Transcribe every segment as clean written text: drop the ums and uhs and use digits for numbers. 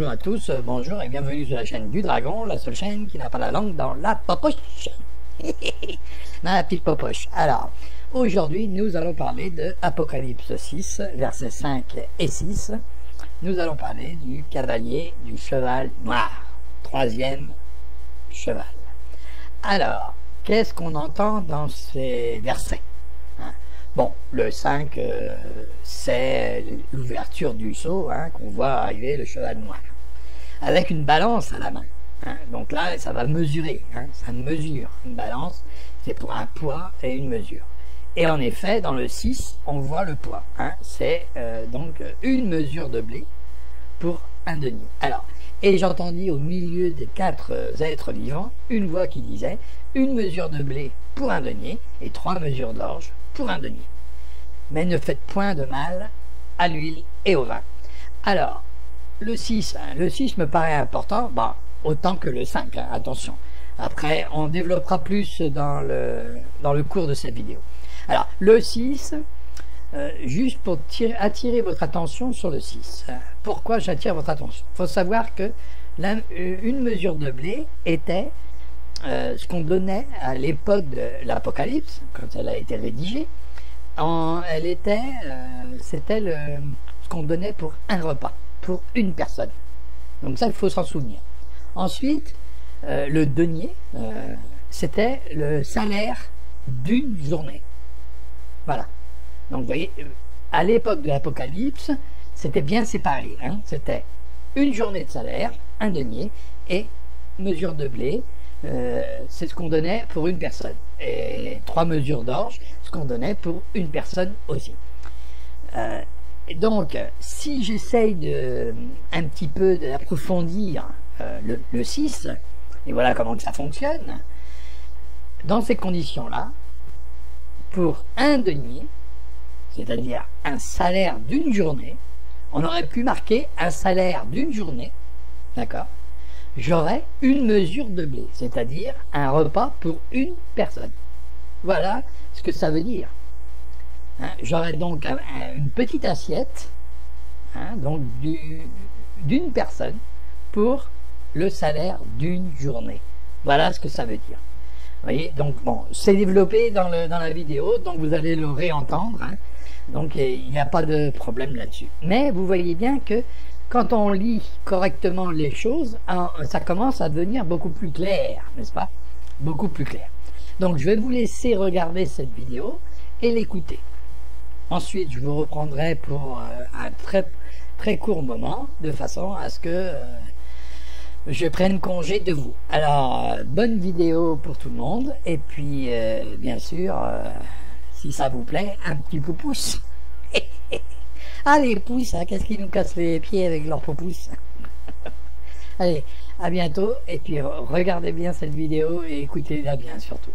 à tous, bonjour et bienvenue sur la chaîne du Dragon, la seule chaîne qui n'a pas la langue dans la popoche. Dans la petite popoche. Alors, aujourd'hui, nous allons parler de Apocalypse 6, versets 5 et 6. Nous allons parler du cavalier du cheval noir, troisième cheval. Alors, qu'est-ce qu'on entend dans ces versets? Bon, le 5, c'est l'ouverture du seau, qu'on voit arriver le cheval noir, avec une balance à la main. Donc là, ça va mesurer, ça mesure. Une balance, c'est pour un poids et une mesure. Et en effet, dans le 6, on voit le poids. C'est donc une mesure de blé pour un denier. Alors, et j'entendis au milieu des 4 êtres vivants une voix qui disait « Une mesure de blé pour un denier et 3 mesures d'orge pour un denier. Mais ne faites point de mal à l'huile et au vin. » Alors, le 6 me paraît important, autant que le 5, attention. Après, on développera plus dans le cours de cette vidéo. Alors, le 6, juste pour attirer votre attention sur le 6. Pourquoi j'attire votre attention? Il faut savoir que une mesure de blé était ce qu'on donnait à l'époque de l'Apocalypse, quand elle a été rédigée. C'était ce qu'on donnait pour un repas, pour une personne. Donc ça, il faut s'en souvenir. Ensuite, le denier, c'était le salaire d'une journée. Voilà. Donc vous voyez, à l'époque de l'Apocalypse, c'était bien séparé. C'était une journée de salaire, un denier, et mesure de blé, c'est ce qu'on donnait pour une personne. Et 3 mesures d'orge, ce qu'on donnait pour une personne aussi. Donc, si j'essaye un petit peu d'approfondir le 6, et voilà comment que ça fonctionne, dans ces conditions-là, pour un denier, c'est-à-dire un salaire d'une journée, on aurait pu marquer un salaire d'une journée, d'accord? J'aurais une mesure de blé, c'est-à-dire un repas pour une personne. Voilà ce que ça veut dire. J'aurais donc une petite assiette, donc d'une personne pour le salaire d'une journée. Voilà ce que ça veut dire. Vous voyez, donc bon, c'est développé dans la vidéo, donc vous allez le réentendre. Donc il n'y a pas de problème là-dessus. Mais vous voyez bien que quand on lit correctement les choses, ça commence à devenir beaucoup plus clair, n'est-ce pas? Beaucoup plus clair. Donc je vais vous laisser regarder cette vidéo et l'écouter. Ensuite, je vous reprendrai pour un très, très court moment, de façon à ce que je prenne congé de vous. Alors, bonne vidéo pour tout le monde, et puis, bien sûr, si ça vous plaît, un petit pouce. Ah, les pouces, qu'est-ce qui nous casse les pieds avec leurs pouces? Allez, à bientôt, et puis regardez bien cette vidéo et écoutez-la bien surtout.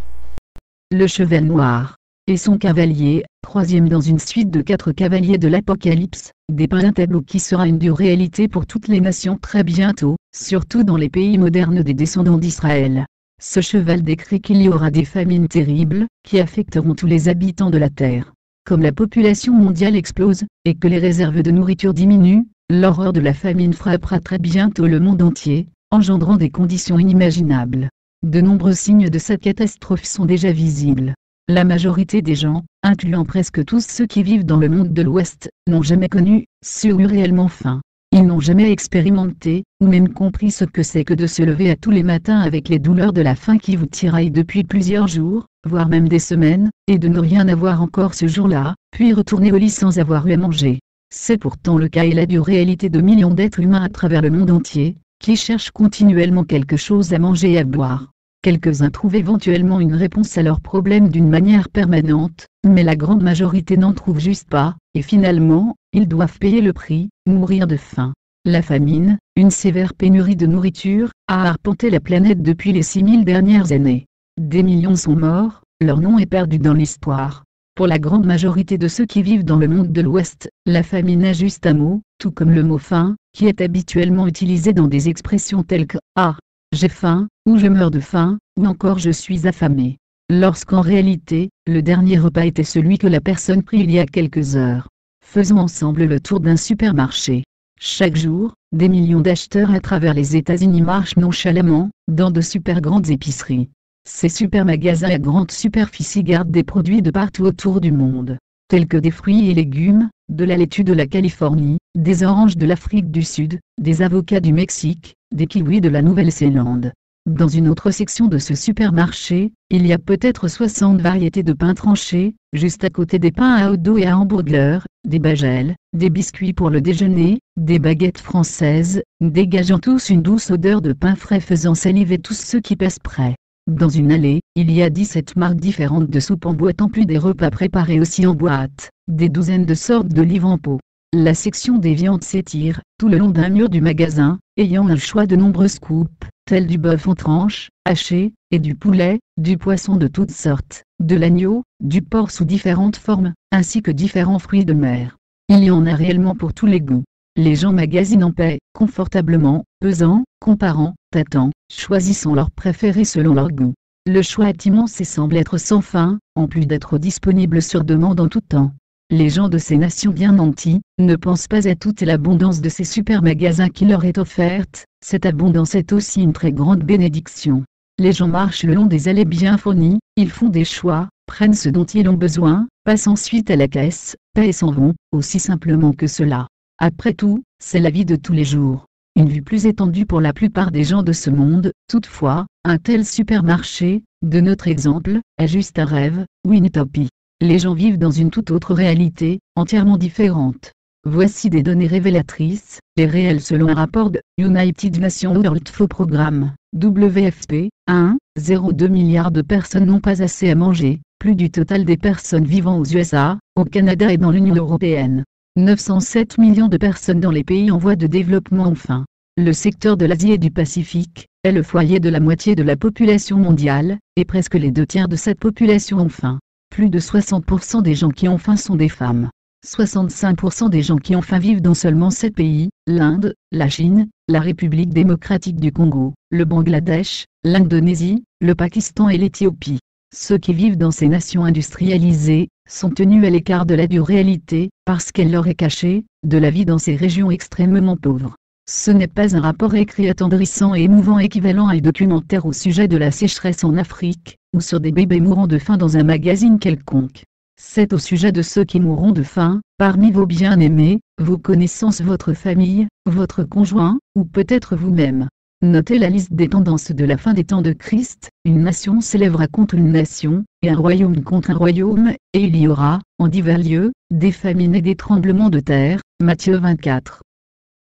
Le cheval noir et son cavalier, troisième dans une suite de 4 cavaliers de l'Apocalypse, dépeint un tableau qui sera une dure réalité pour toutes les nations très bientôt, surtout dans les pays modernes des descendants d'Israël. Ce cheval décrit qu'il y aura des famines terribles, qui affecteront tous les habitants de la terre. Comme la population mondiale explose, et que les réserves de nourriture diminuent, l'horreur de la famine frappera très bientôt le monde entier, engendrant des conditions inimaginables. De nombreux signes de cette catastrophe sont déjà visibles. La majorité des gens, incluant presque tous ceux qui vivent dans le monde de l'Ouest, n'ont jamais connu, eu réellement faim. Ils n'ont jamais expérimenté, ou même compris ce que c'est que de se lever à tous les matins avec les douleurs de la faim qui vous tiraillent depuis plusieurs jours, voire même des semaines, et de ne rien avoir encore ce jour-là, puis retourner au lit sans avoir eu à manger. C'est pourtant le cas et la dure réalité de millions d'êtres humains à travers le monde entier, qui cherchent continuellement quelque chose à manger et à boire. Quelques-uns trouvent éventuellement une réponse à leurs problèmes d'une manière permanente, mais la grande majorité n'en trouve juste pas, et finalement, ils doivent payer le prix, mourir de faim. La famine, une sévère pénurie de nourriture, a arpenté la planète depuis les 6000 dernières années. Des millions sont morts, leur nom est perdu dans l'histoire. Pour la grande majorité de ceux qui vivent dans le monde de l'Ouest, la famine est juste un mot, tout comme le mot faim, qui est habituellement utilisé dans des expressions telles que « Ah, j'ai faim » ou « Je meurs de faim » ou encore « Je suis affamé ». Lorsqu'en réalité, le dernier repas était celui que la personne prit il y a quelques heures. Faisons ensemble le tour d'un supermarché. Chaque jour, Des millions d'acheteurs à travers les États-Unis marchent nonchalamment, dans de super grandes épiceries. Ces super magasins à grande superficie gardent des produits de partout autour du monde, tels que des fruits et légumes, de la laitue de la Californie, des oranges de l'Afrique du Sud, des avocats du Mexique, des kiwis de la Nouvelle-Zélande. Dans une autre section de ce supermarché, il y a peut-être 60 variétés de pains tranchés, juste à côté des pains à hot dog et à hamburger, des bagels, des biscuits pour le déjeuner, des baguettes françaises, dégageant tous une douce odeur de pain frais faisant saliver tous ceux qui passent près. Dans une allée, il y a 17 marques différentes de soupes en boîte en plus des repas préparés aussi en boîte, des douzaines de sortes d'olives en pot. La section des viandes s'étire, tout le long d'un mur du magasin, ayant un choix de nombreuses coupes, telles du bœuf en tranches, haché, et du poulet, du poisson de toutes sortes, de l'agneau, du porc sous différentes formes, ainsi que différents fruits de mer. Il y en a réellement pour tous les goûts. Les gens magasinent en paix, confortablement, pesant, comparant, tâtant, choisissant leurs préférés selon leur goût. Le choix est immense et semble être sans fin, en plus d'être disponible sur demande en tout temps. Les gens de ces nations bien nantis ne pensent pas à toute l'abondance de ces super magasins qui leur est offerte. Cette abondance est aussi une très grande bénédiction. Les gens marchent le long des allées bien fournies, ils font des choix, prennent ce dont ils ont besoin, passent ensuite à la caisse, paient et s'en vont, aussi simplement que cela. Après tout, c'est la vie de tous les jours. Une vue plus étendue pour la plupart des gens de ce monde, toutefois, un tel supermarché, de notre exemple, est juste un rêve, ou une utopie. Les gens vivent dans une toute autre réalité, entièrement différente. Voici des données révélatrices, les réels selon un rapport de United Nations World Food Programme, WFP, 1,02 milliard de personnes n'ont pas assez à manger, plus du total des personnes vivant aux USA, au Canada et dans l'Union européenne. 907 millions de personnes dans les pays en voie de développement ont faim. Le secteur de l'Asie et du Pacifique est le foyer de la moitié de la population mondiale, et presque les 2 tiers de cette population ont faim. Plus de 60% des gens qui ont faim sont des femmes. 65% des gens qui ont faim vivent dans seulement 7 pays, l'Inde, la Chine, la République démocratique du Congo, le Bangladesh, l'Indonésie, le Pakistan et l'Éthiopie. Ceux qui vivent dans ces nations industrialisées sont tenus à l'écart de la dure réalité, parce qu'elle leur est cachée, de la vie dans ces régions extrêmement pauvres. Ce n'est pas un rapport écrit attendrissant et émouvant équivalent à un documentaire au sujet de la sécheresse en Afrique, ou sur des bébés mourant de faim dans un magazine quelconque. C'est au sujet de ceux qui mourront de faim, parmi vos bien-aimés, vos connaissances, votre famille, votre conjoint, ou peut-être vous-même. Notez la liste des tendances de la fin des temps de Christ, une nation s'élèvera contre une nation, et un royaume contre un royaume, et il y aura, en divers lieux, des famines et des tremblements de terre, Matthieu 24.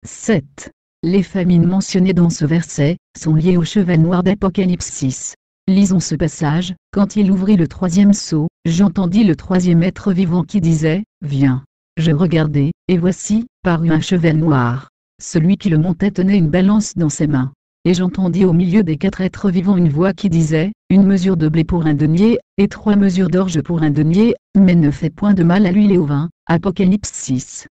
7. Les famines mentionnées dans ce verset, sont liées au cheval noir d'Apocalypse 6. Lisons ce passage, quand il ouvrit le 3e sceau, j'entendis le 3e être vivant qui disait, viens. Je regardai, et voici, parut un cheval noir. Celui qui le montait tenait une balance dans ses mains. Et j'entendis au milieu des 4 êtres vivants une voix qui disait, une mesure de blé pour un denier, et 3 mesures d'orge pour un denier, mais ne fais point de mal à l'huile et au vin. Apocalypse 6.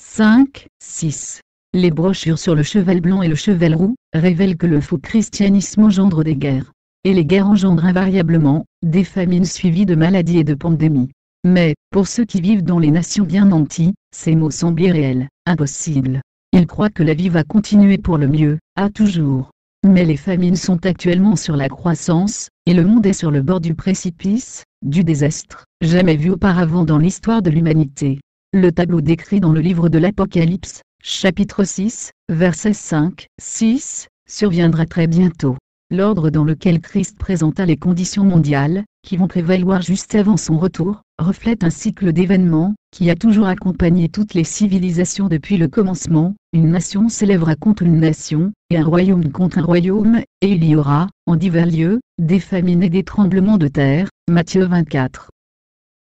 5, 6. Les brochures sur le cheval blanc et le cheval roux révèlent que le faux christianisme engendre des guerres. Et les guerres engendrent invariablement des famines suivies de maladies et de pandémies. Mais, pour ceux qui vivent dans les nations bien nantis, ces mots semblent irréels, impossibles. Ils croient que la vie va continuer pour le mieux, à toujours. Mais les famines sont actuellement sur la croissance, et le monde est sur le bord du précipice, du désastre, jamais vu auparavant dans l'histoire de l'humanité. Le tableau décrit dans le livre de l'Apocalypse, chapitre 6, versets 5, 6, surviendra très bientôt. L'ordre dans lequel Christ présenta les conditions mondiales, qui vont prévaloir juste avant son retour, reflète un cycle d'événements, qui a toujours accompagné toutes les civilisations depuis le commencement. Une nation s'élèvera contre une nation, et un royaume contre un royaume, et il y aura, en divers lieux, des famines et des tremblements de terre. Matthieu 24.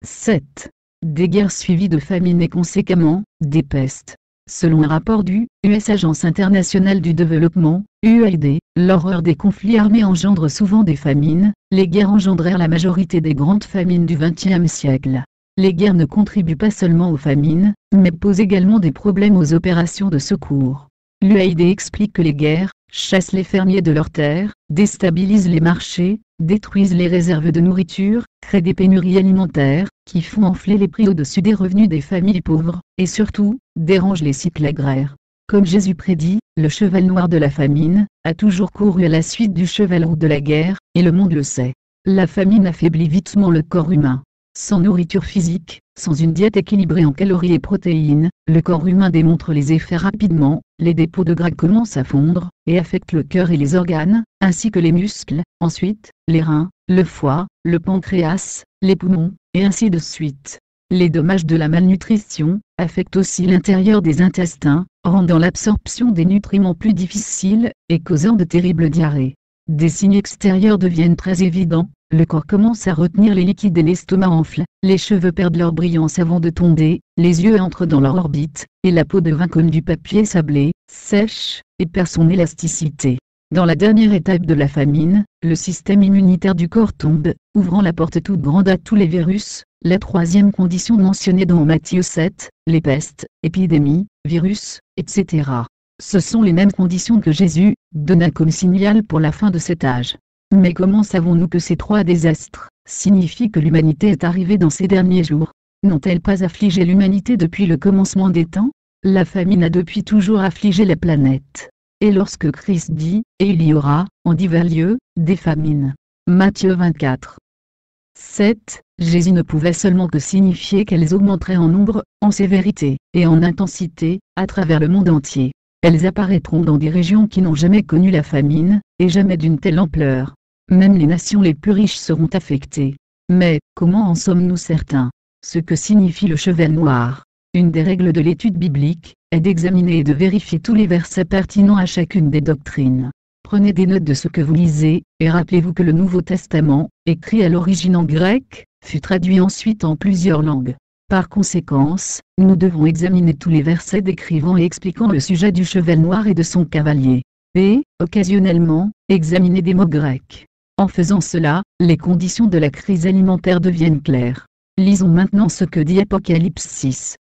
7. Des guerres suivies de famines et conséquemment, des pestes. Selon un rapport du US Agence internationale du développement, UAID, l'horreur des conflits armés engendre souvent des famines. Les guerres engendrèrent la majorité des grandes famines du XXe siècle. Les guerres ne contribuent pas seulement aux famines, mais posent également des problèmes aux opérations de secours. L'UAID explique que les guerres chassent les fermiers de leurs terres, déstabilisent les marchés, détruisent les réserves de nourriture, créent des pénuries alimentaires, qui font enfler les prix au-dessus des revenus des familles pauvres, et surtout, dérangent les cycles agraires. Comme Jésus prédit, le cheval noir de la famine a toujours couru à la suite du cheval roux de la guerre, et le monde le sait. La famine affaiblit vitement le corps humain. Sans nourriture physique, sans une diète équilibrée en calories et protéines, le corps humain démontre les effets rapidement, les dépôts de gras commencent à fondre, et affectent le cœur et les organes, ainsi que les muscles, ensuite, les reins, le foie, le pancréas, les poumons, et ainsi de suite. Les dommages de la malnutrition affectent aussi l'intérieur des intestins, rendant l'absorption des nutriments plus difficile, et causant de terribles diarrhées. Des signes extérieurs deviennent très évidents, le corps commence à retenir les liquides et l'estomac enfle, les cheveux perdent leur brillance avant de tomber, les yeux entrent dans leur orbite, et la peau devint comme du papier sablé, sèche, et perd son élasticité. Dans la dernière étape de la famine, le système immunitaire du corps tombe, ouvrant la porte toute grande à tous les virus, la troisième condition mentionnée dans Matthieu 7, les pestes, épidémies, virus, etc. Ce sont les mêmes conditions que Jésus donna comme signal pour la fin de cet âge. Mais comment savons-nous que ces trois désastres signifient que l'humanité est arrivée dans ces derniers jours? N'ont-elles pas affligé l'humanité depuis le commencement des temps? La famine a depuis toujours affligé la planète. Et lorsque Christ dit « Et il y aura, en divers lieux, des famines » Matthieu 24. 7. Jésus ne pouvait seulement que signifier qu'elles augmenteraient en nombre, en sévérité, et en intensité, à travers le monde entier. Elles apparaîtront dans des régions qui n'ont jamais connu la famine, et jamais d'une telle ampleur. Même les nations les plus riches seront affectées. Mais, comment en sommes-nous certains? Ce que signifie le cheval noir. Une des règles de l'étude biblique est d'examiner et de vérifier tous les versets pertinents à chacune des doctrines. Prenez des notes de ce que vous lisez, et rappelez-vous que le Nouveau Testament, écrit à l'origine en grec, fut traduit ensuite en plusieurs langues. Par conséquence, nous devons examiner tous les versets décrivant et expliquant le sujet du cheval noir et de son cavalier. Et, occasionnellement, examiner des mots grecs. En faisant cela, les conditions de la crise alimentaire deviennent claires. Lisons maintenant ce que dit Apocalypse 6.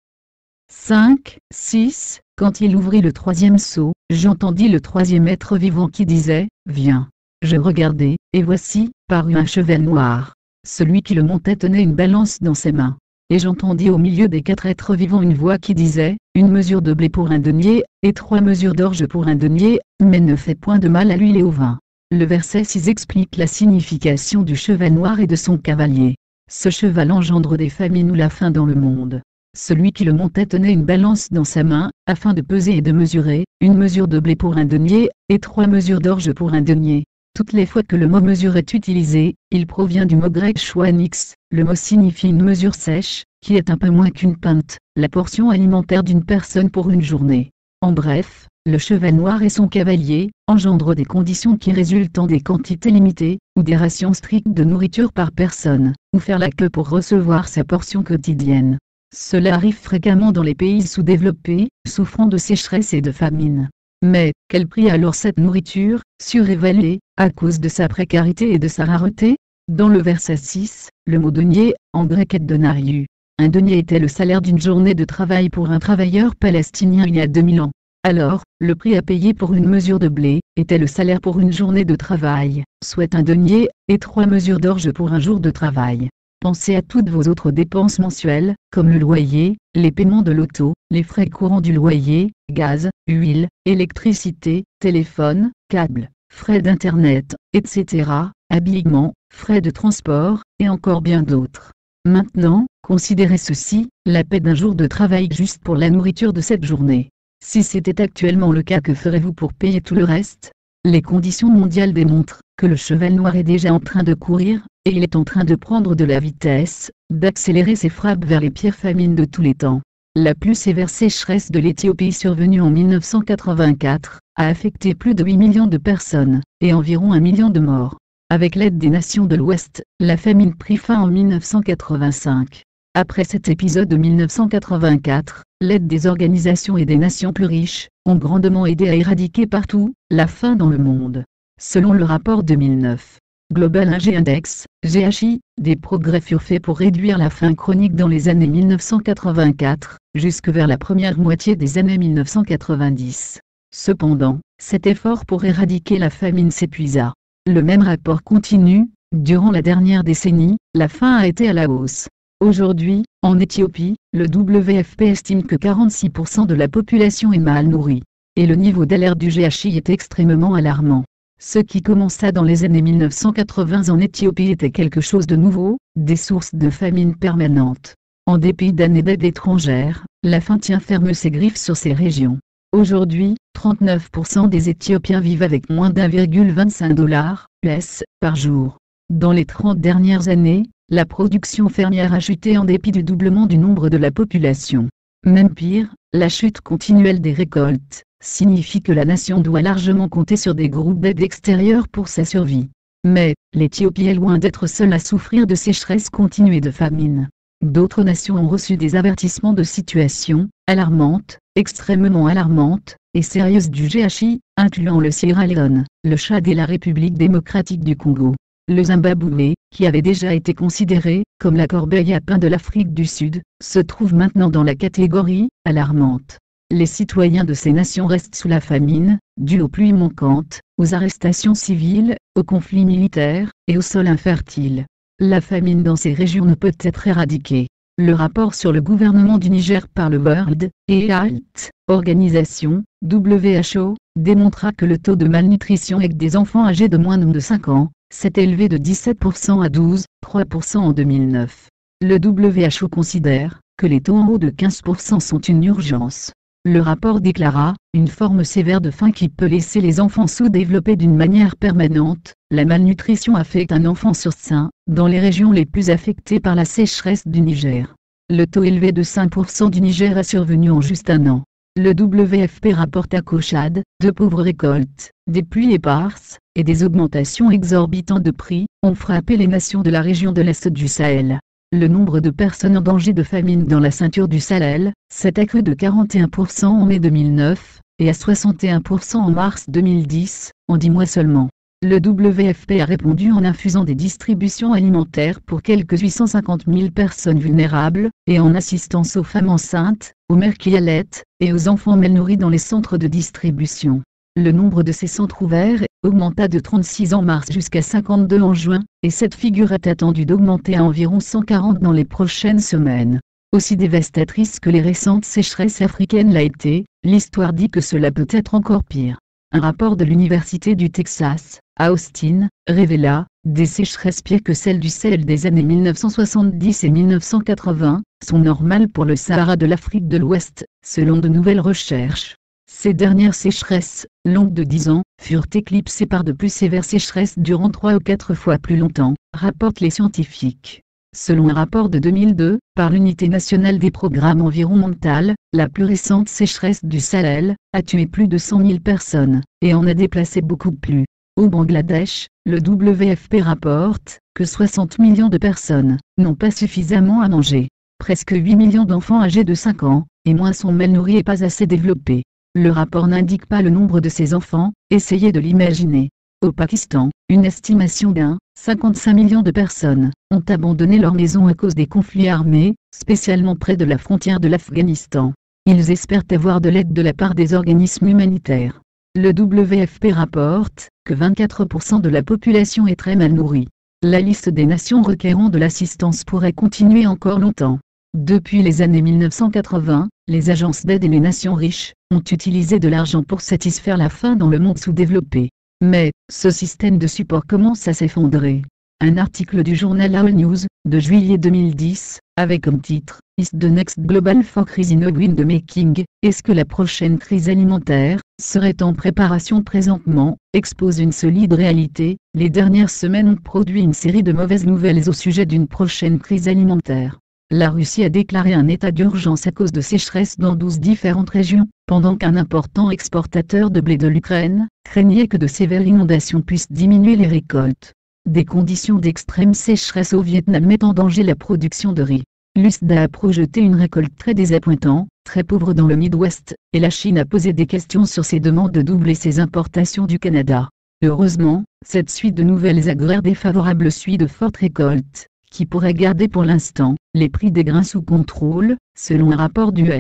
5, 6. Quand il ouvrit le troisième sceau, j'entendis le troisième être vivant qui disait, « Viens !» Je regardai, et voici, parut un cheval noir. Celui qui le montait tenait une balance dans ses mains. Et j'entendis au milieu des quatre êtres vivants une voix qui disait, « Une mesure de blé pour un denier, et 3 mesures d'orge pour un denier, mais ne fais point de mal à l'huile et au vin. » Le verset 6 explique la signification du cheval noir et de son cavalier. Ce cheval engendre des famines ou la faim dans le monde. Celui qui le montait tenait une balance dans sa main, afin de peser et de mesurer, 1 mesure de blé pour un denier, et 3 mesures d'orge pour un denier. Toutes les fois que le mot mesure est utilisé, il provient du mot grec chouanix. Le mot signifie une mesure sèche, qui est un peu moins qu'une pinte, la portion alimentaire d'une personne pour une journée. En bref, le cheval noir et son cavalier engendrent des conditions qui résultent en des quantités limitées, ou des rations strictes de nourriture par personne, ou faire la queue pour recevoir sa portion quotidienne. Cela arrive fréquemment dans les pays sous-développés, souffrant de sécheresse et de famine. Mais, quel prix alors cette nourriture, surévaluée, à cause de sa précarité et de sa rareté? Dans le verset 6, le mot denier, en grec est denariu. Un denier était le salaire d'une journée de travail pour un travailleur palestinien il y a 2000 ans. Alors, le prix à payer pour une mesure de blé, était le salaire pour une journée de travail, soit un denier, et 3 mesures d'orge pour un jour de travail. Pensez à toutes vos autres dépenses mensuelles, comme le loyer, les paiements de l'auto, les frais courants du loyer, gaz, huile, électricité, téléphone, câble, frais d'internet, etc., habillement, frais de transport, et encore bien d'autres. Maintenant, considérez ceci, la paie d'un jour de travail juste pour la nourriture de cette journée. Si c'était actuellement le cas, que ferez-vous pour payer tout le reste? Les conditions mondiales démontrent que le cheval noir est déjà en train de courir, et il est en train de prendre de la vitesse, d'accélérer ses frappes vers les pires famines de tous les temps. La plus sévère sécheresse de l'Éthiopie survenue en 1984, a affecté plus de 8 millions de personnes, et environ 1 million de morts. Avec l'aide des nations de l'Ouest, la famine prit fin en 1985. Après cet épisode de 1984, l'aide des organisations et des nations plus riches, ont grandement aidé à éradiquer partout, la faim dans le monde. Selon le rapport 2009, Global Index, GHI, des progrès furent faits pour réduire la faim chronique dans les années 1984, jusque vers la première moitié des années 1990. Cependant, cet effort pour éradiquer la famine s'épuisa. Le même rapport continue, durant la dernière décennie, la faim a été à la hausse. Aujourd'hui, en Éthiopie, le WFP estime que 46% de la population est mal nourrie. et le niveau d'alerte du GHI est extrêmement alarmant. Ce qui commença dans les années 1980 en Éthiopie était quelque chose de nouveau, des sources de famine permanentes. En dépit d'années d'aide étrangère, la faim tient ferme ses griffes sur ces régions. Aujourd'hui, 39% des Éthiopiens vivent avec moins d'1,25 $ par jour. Dans les 30 dernières années, la production fermière a chuté en dépit du doublement du nombre de la population. Même pire, la chute continuelle des récoltes signifie que la nation doit largement compter sur des groupes d'aide extérieure pour sa survie. Mais, l'Éthiopie est loin d'être seule à souffrir de sécheresse continue et de famine. D'autres nations ont reçu des avertissements de situations alarmantes, extrêmement alarmantes, et sérieuses du GHI, incluant le Sierra Leone, le Tchad et la République démocratique du Congo. Le Zimbabwe, qui avait déjà été considéré comme la corbeille à pain de l'Afrique du Sud, se trouve maintenant dans la catégorie alarmante. Les citoyens de ces nations restent sous la famine, due aux pluies manquantes, aux arrestations civiles, aux conflits militaires, et aux sols infertiles. La famine dans ces régions ne peut être éradiquée. Le rapport sur le gouvernement du Niger par le World Health Organization, WHO, démontra que le taux de malnutrition avec des enfants âgés de moins de 5 ans s'est élevé de 17% à 12,3% en 2009. Le WHO considère que les taux en haut de 15% sont une urgence. Le rapport déclara « une forme sévère de faim qui peut laisser les enfants sous-développés d'une manière permanente. La malnutrition affecte un enfant sur 5 dans les régions les plus affectées par la sécheresse du Niger. Le taux élevé de 5% du Niger est survenu en juste un an. Le WFP rapporte qu'au Tchad, de pauvres récoltes, des pluies éparses, et des augmentations exorbitantes de prix, ont frappé les nations de la région de l'Est du Sahel. Le nombre de personnes en danger de famine dans la ceinture du Sahel s'est accru de 41% en mai 2009, et à 61% en mars 2010, en 10 mois seulement. Le WFP a répondu en infusant des distributions alimentaires pour quelques 850 000 personnes vulnérables, et en assistance aux femmes enceintes, aux mères qui allaitent, et aux enfants mal nourris dans les centres de distribution. Le nombre de ces centres ouverts augmenta de 36 en mars jusqu'à 52 en juin, et cette figure est attendue d'augmenter à environ 140 dans les prochaines semaines. Aussi dévastatrice que les récentes sécheresses africaines l'a été, l'histoire dit que cela peut être encore pire. Un rapport de l'Université du Texas, à Austin, révéla « Des sécheresses pires que celles du Sahel des années 1970 et 1980, sont normales pour le Sahara de l'Afrique de l'Ouest, selon de nouvelles recherches. Ces dernières sécheresses, longues de 10 ans, furent éclipsées par de plus sévères sécheresses durant 3 ou 4 fois plus longtemps, rapportent les scientifiques. Selon un rapport de 2002, par l'Unité nationale des programmes environnementaux, la plus récente sécheresse du Sahel a tué plus de 100 000 personnes, et en a déplacé beaucoup plus. Au Bangladesh, le WFP rapporte que 60 millions de personnes n'ont pas suffisamment à manger. Presque 8 millions d'enfants âgés de 5 ans et moins sont mal nourris et pas assez développés. Le rapport n'indique pas le nombre de ces enfants, essayez de l'imaginer. Au Pakistan, une estimation d'55 millions de personnes ont abandonné leur maison à cause des conflits armés, spécialement près de la frontière de l'Afghanistan. Ils espèrent avoir de l'aide de la part des organismes humanitaires. Le WFP rapporte que 24% de la population est très mal nourrie. La liste des nations requérant de l'assistance pourrait continuer encore longtemps. Depuis les années 1980, les agences d'aide et les nations riches ont utilisé de l'argent pour satisfaire la faim dans le monde sous-développé. Mais, ce système de support commence à s'effondrer. Un article du journal All News, de juillet 2010, avait comme titre « Is the next global food crisis in the making ?» Est-ce que la prochaine crise alimentaire serait en préparation présentement, expose une solide réalité. Les dernières semaines ont produit une série de mauvaises nouvelles au sujet d'une prochaine crise alimentaire. La Russie a déclaré un état d'urgence à cause de sécheresse dans 12 différentes régions, pendant qu'un important exportateur de blé de l'Ukraine craignait que de sévères inondations puissent diminuer les récoltes. Des conditions d'extrême sécheresse au Vietnam mettent en danger la production de riz. L'USDA a projeté une récolte très désappointante, très pauvre dans le Midwest, et la Chine a posé des questions sur ses demandes de doubler ses importations du Canada. Heureusement, cette suite de nouvelles agraires défavorables suit de fortes récoltes, qui pourrait garder pour l'instant les prix des grains sous contrôle, selon un rapport du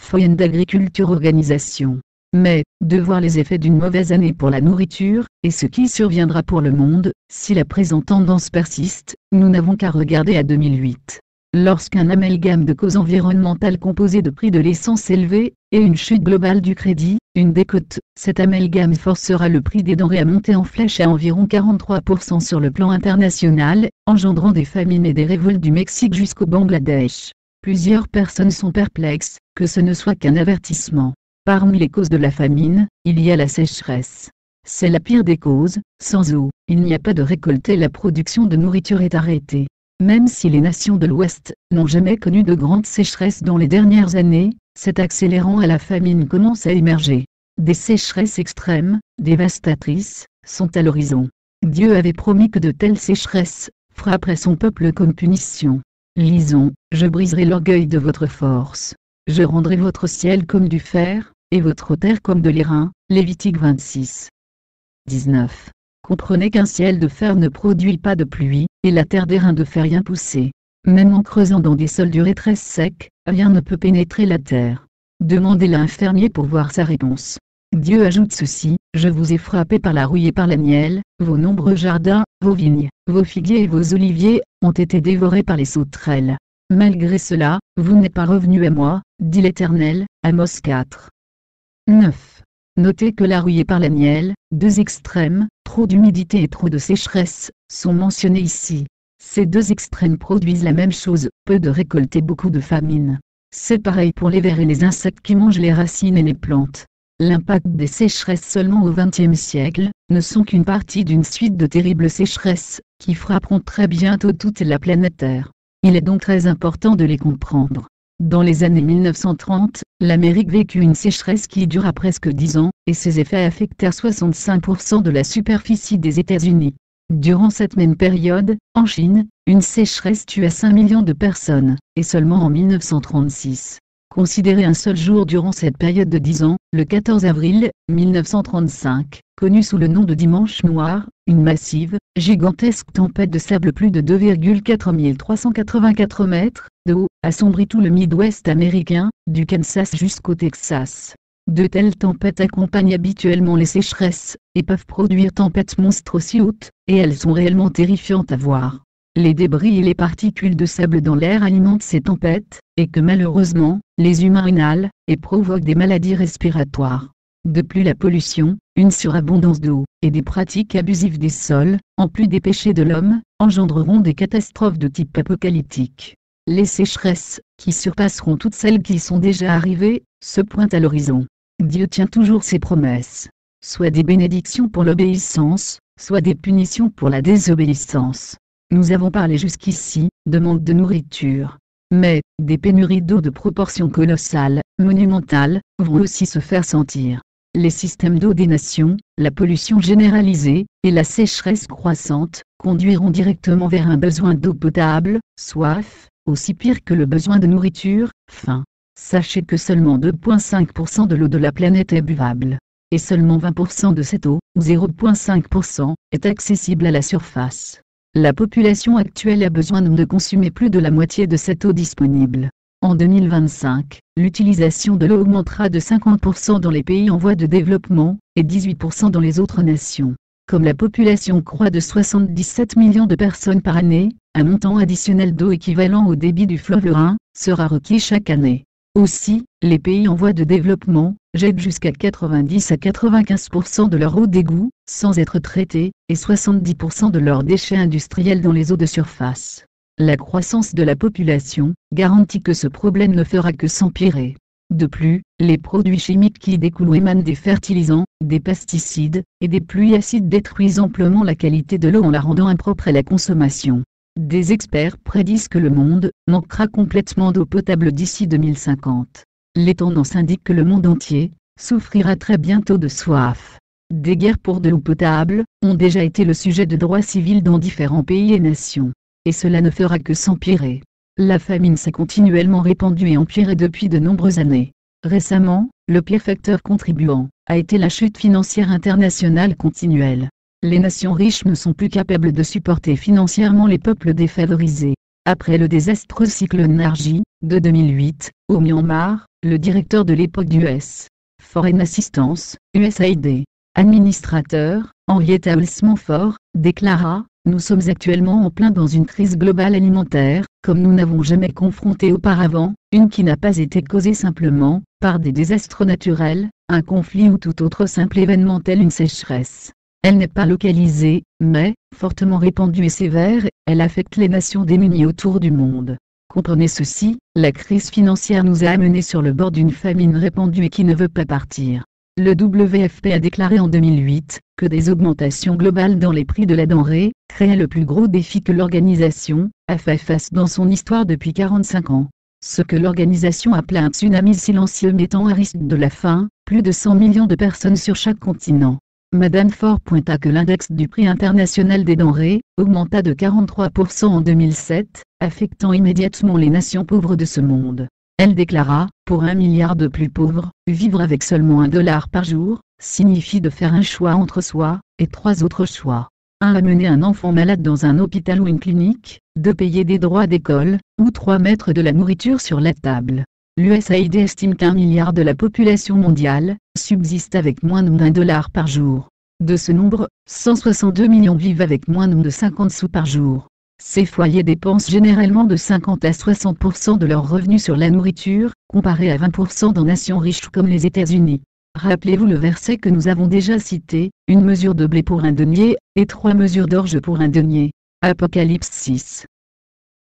Food Agriculture Organization. Mais, de voir les effets d'une mauvaise année pour la nourriture, et ce qui surviendra pour le monde, si la présente tendance persiste, nous n'avons qu'à regarder à 2008. Lorsqu'un amalgame de causes environnementales composé de prix de l'essence élevé, et une chute globale du crédit, une décote, cet amalgame forcera le prix des denrées à monter en flèche à environ 43% sur le plan international, engendrant des famines et des révoltes du Mexique jusqu'au Bangladesh. Plusieurs personnes sont perplexes, que ce ne soit qu'un avertissement. Parmi les causes de la famine, il y a la sécheresse. C'est la pire des causes, sans eau, il n'y a pas de récolte et la production de nourriture est arrêtée. Même si les nations de l'Ouest n'ont jamais connu de grande sécheresse dans les dernières années, cet accélérant à la famine commence à émerger. Des sécheresses extrêmes, dévastatrices, sont à l'horizon. Dieu avait promis que de telles sécheresses frapperaient son peuple comme punition. Lisons, je briserai l'orgueil de votre force. Je rendrai votre ciel comme du fer, et votre terre comme de l'airain. Lévitique 26. 19. Comprenez qu'un ciel de fer ne produit pas de pluie, et la terre d'airain ne fait rien pousser. Même en creusant dans des sols durs et très secs, rien ne peut pénétrer la terre. Demandez-le à un fermier pour voir sa réponse. Dieu ajoute ceci, je vous ai frappé par la rouille et par la miel, vos nombreux jardins, vos vignes, vos figuiers et vos oliviers, ont été dévorés par les sauterelles. Malgré cela, vous n'êtes pas revenu à moi, dit l'Éternel. Amos 4. 9. Notez que la rouille et par la miel, deux extrêmes, trop d'humidité et trop de sécheresse, sont mentionnés ici. Ces deux extrêmes produisent la même chose, peu de récoltes et beaucoup de famine. C'est pareil pour les vers et les insectes qui mangent les racines et les plantes. L'impact des sécheresses seulement au XXe siècle, ne sont qu'une partie d'une suite de terribles sécheresses, qui frapperont très bientôt toute la planète Terre. Il est donc très important de les comprendre. Dans les années 1930, l'Amérique vécut une sécheresse qui dura presque 10 ans, et ses effets affectèrent 65% de la superficie des États-Unis. Durant cette même période, en Chine, une sécheresse tua 5 millions de personnes, et seulement en 1936. Considérez un seul jour durant cette période de 10 ans, le 14 avril 1935, connu sous le nom de Dimanche Noir, une massive, gigantesque tempête de sable plus de 2,4 384 mètres de haut, assombrit tout le Midwest américain, du Kansas jusqu'au Texas. De telles tempêtes accompagnent habituellement les sécheresses, et peuvent produire tempêtes monstres aussi hautes, et elles sont réellement terrifiantes à voir. Les débris et les particules de sable dans l'air alimentent ces tempêtes, et que malheureusement, les humains inhalent, et provoquent des maladies respiratoires. De plus la pollution, une surabondance d'eau, et des pratiques abusives des sols, en plus des péchés de l'homme, engendreront des catastrophes de type apocalyptique. Les sécheresses, qui surpasseront toutes celles qui sont déjà arrivées, se pointent à l'horizon. Dieu tient toujours ses promesses. Soit des bénédictions pour l'obéissance, soit des punitions pour la désobéissance. Nous avons parlé jusqu'ici, de manque de nourriture. Mais, des pénuries d'eau de proportions colossales, monumentales, vont aussi se faire sentir. Les systèmes d'eau des nations, la pollution généralisée, et la sécheresse croissante, conduiront directement vers un besoin d'eau potable, soif, aussi pire que le besoin de nourriture, faim. Sachez que seulement 2,5% de l'eau de la planète est buvable. Et seulement 20% de cette eau, ou 0,5%, est accessible à la surface. La population actuelle a besoin de consommer plus de la moitié de cette eau disponible. En 2025, l'utilisation de l'eau augmentera de 50% dans les pays en voie de développement, et 18% dans les autres nations. Comme la population croît de 77 millions de personnes par année, un montant additionnel d'eau équivalent au débit du fleuve Rhin, sera requis chaque année. Aussi, les pays en voie de développement, jettent jusqu'à 90 à 95% de leur eau d'égout, sans être traités, et 70% de leurs déchets industriels dans les eaux de surface. La croissance de la population garantit que ce problème ne fera que s'empirer. De plus, les produits chimiques qui découlent émanent des fertilisants, des pesticides, et des pluies acides détruisent amplement la qualité de l'eau en la rendant impropre à la consommation. Des experts prédisent que le monde manquera complètement d'eau potable d'ici 2050. Les tendances indiquent que le monde entier souffrira très bientôt de soif. Des guerres pour de l'eau potable ont déjà été le sujet de droits civils dans différents pays et nations. Et cela ne fera que s'empirer. La famine s'est continuellement répandue et empirée depuis de nombreuses années. Récemment, le pire facteur contribuant a été la chute financière internationale continuelle. Les nations riches ne sont plus capables de supporter financièrement les peuples défavorisés. Après le désastreux cyclone Nargy, de 2008, au Myanmar, le directeur de l'époque du US Foreign Assistance, USAID, administrateur, Henrietta Holzmanford, déclara Nous sommes actuellement en plein dans une crise globale alimentaire, comme nous n'avons jamais confronté auparavant, une qui n'a pas été causée simplement par des désastres naturels, un conflit ou tout autre simple événement tel une sécheresse. Elle n'est pas localisée, mais, fortement répandue et sévère, elle affecte les nations démunies autour du monde. Comprenez ceci, la crise financière nous a amenés sur le bord d'une famine répandue et qui ne veut pas partir. Le WFP a déclaré en 2008 que des augmentations globales dans les prix de la denrée créaient le plus gros défi que l'organisation a fait face dans son histoire depuis 45 ans. Ce que l'organisation appela un tsunami silencieux mettant à risque de la faim, plus de 100 millions de personnes sur chaque continent. Madame Ford pointa que l'index du prix international des denrées augmenta de 43% en 2007, affectant immédiatement les nations pauvres de ce monde. Elle déclara, pour 1 milliard de plus pauvres, vivre avec seulement $1 par jour, signifie de faire un choix entre soi, et 3 autres choix. 1. Amener un enfant malade dans un hôpital ou une clinique, 2. Payer des droits d'école, ou 3. Mettre de la nourriture sur la table. L'USAID estime qu'1 milliard de la population mondiale subsiste avec moins de $1 par jour. De ce nombre, 162 millions vivent avec moins de 50 sous par jour. Ces foyers dépensent généralement de 50 à 60% de leurs revenus sur la nourriture, comparé à 20% dans nations riches comme les États-Unis. Rappelez-vous le verset que nous avons déjà cité, 1 mesure de blé pour 1 denier, et 3 mesures d'orge pour 1 denier. Apocalypse 6.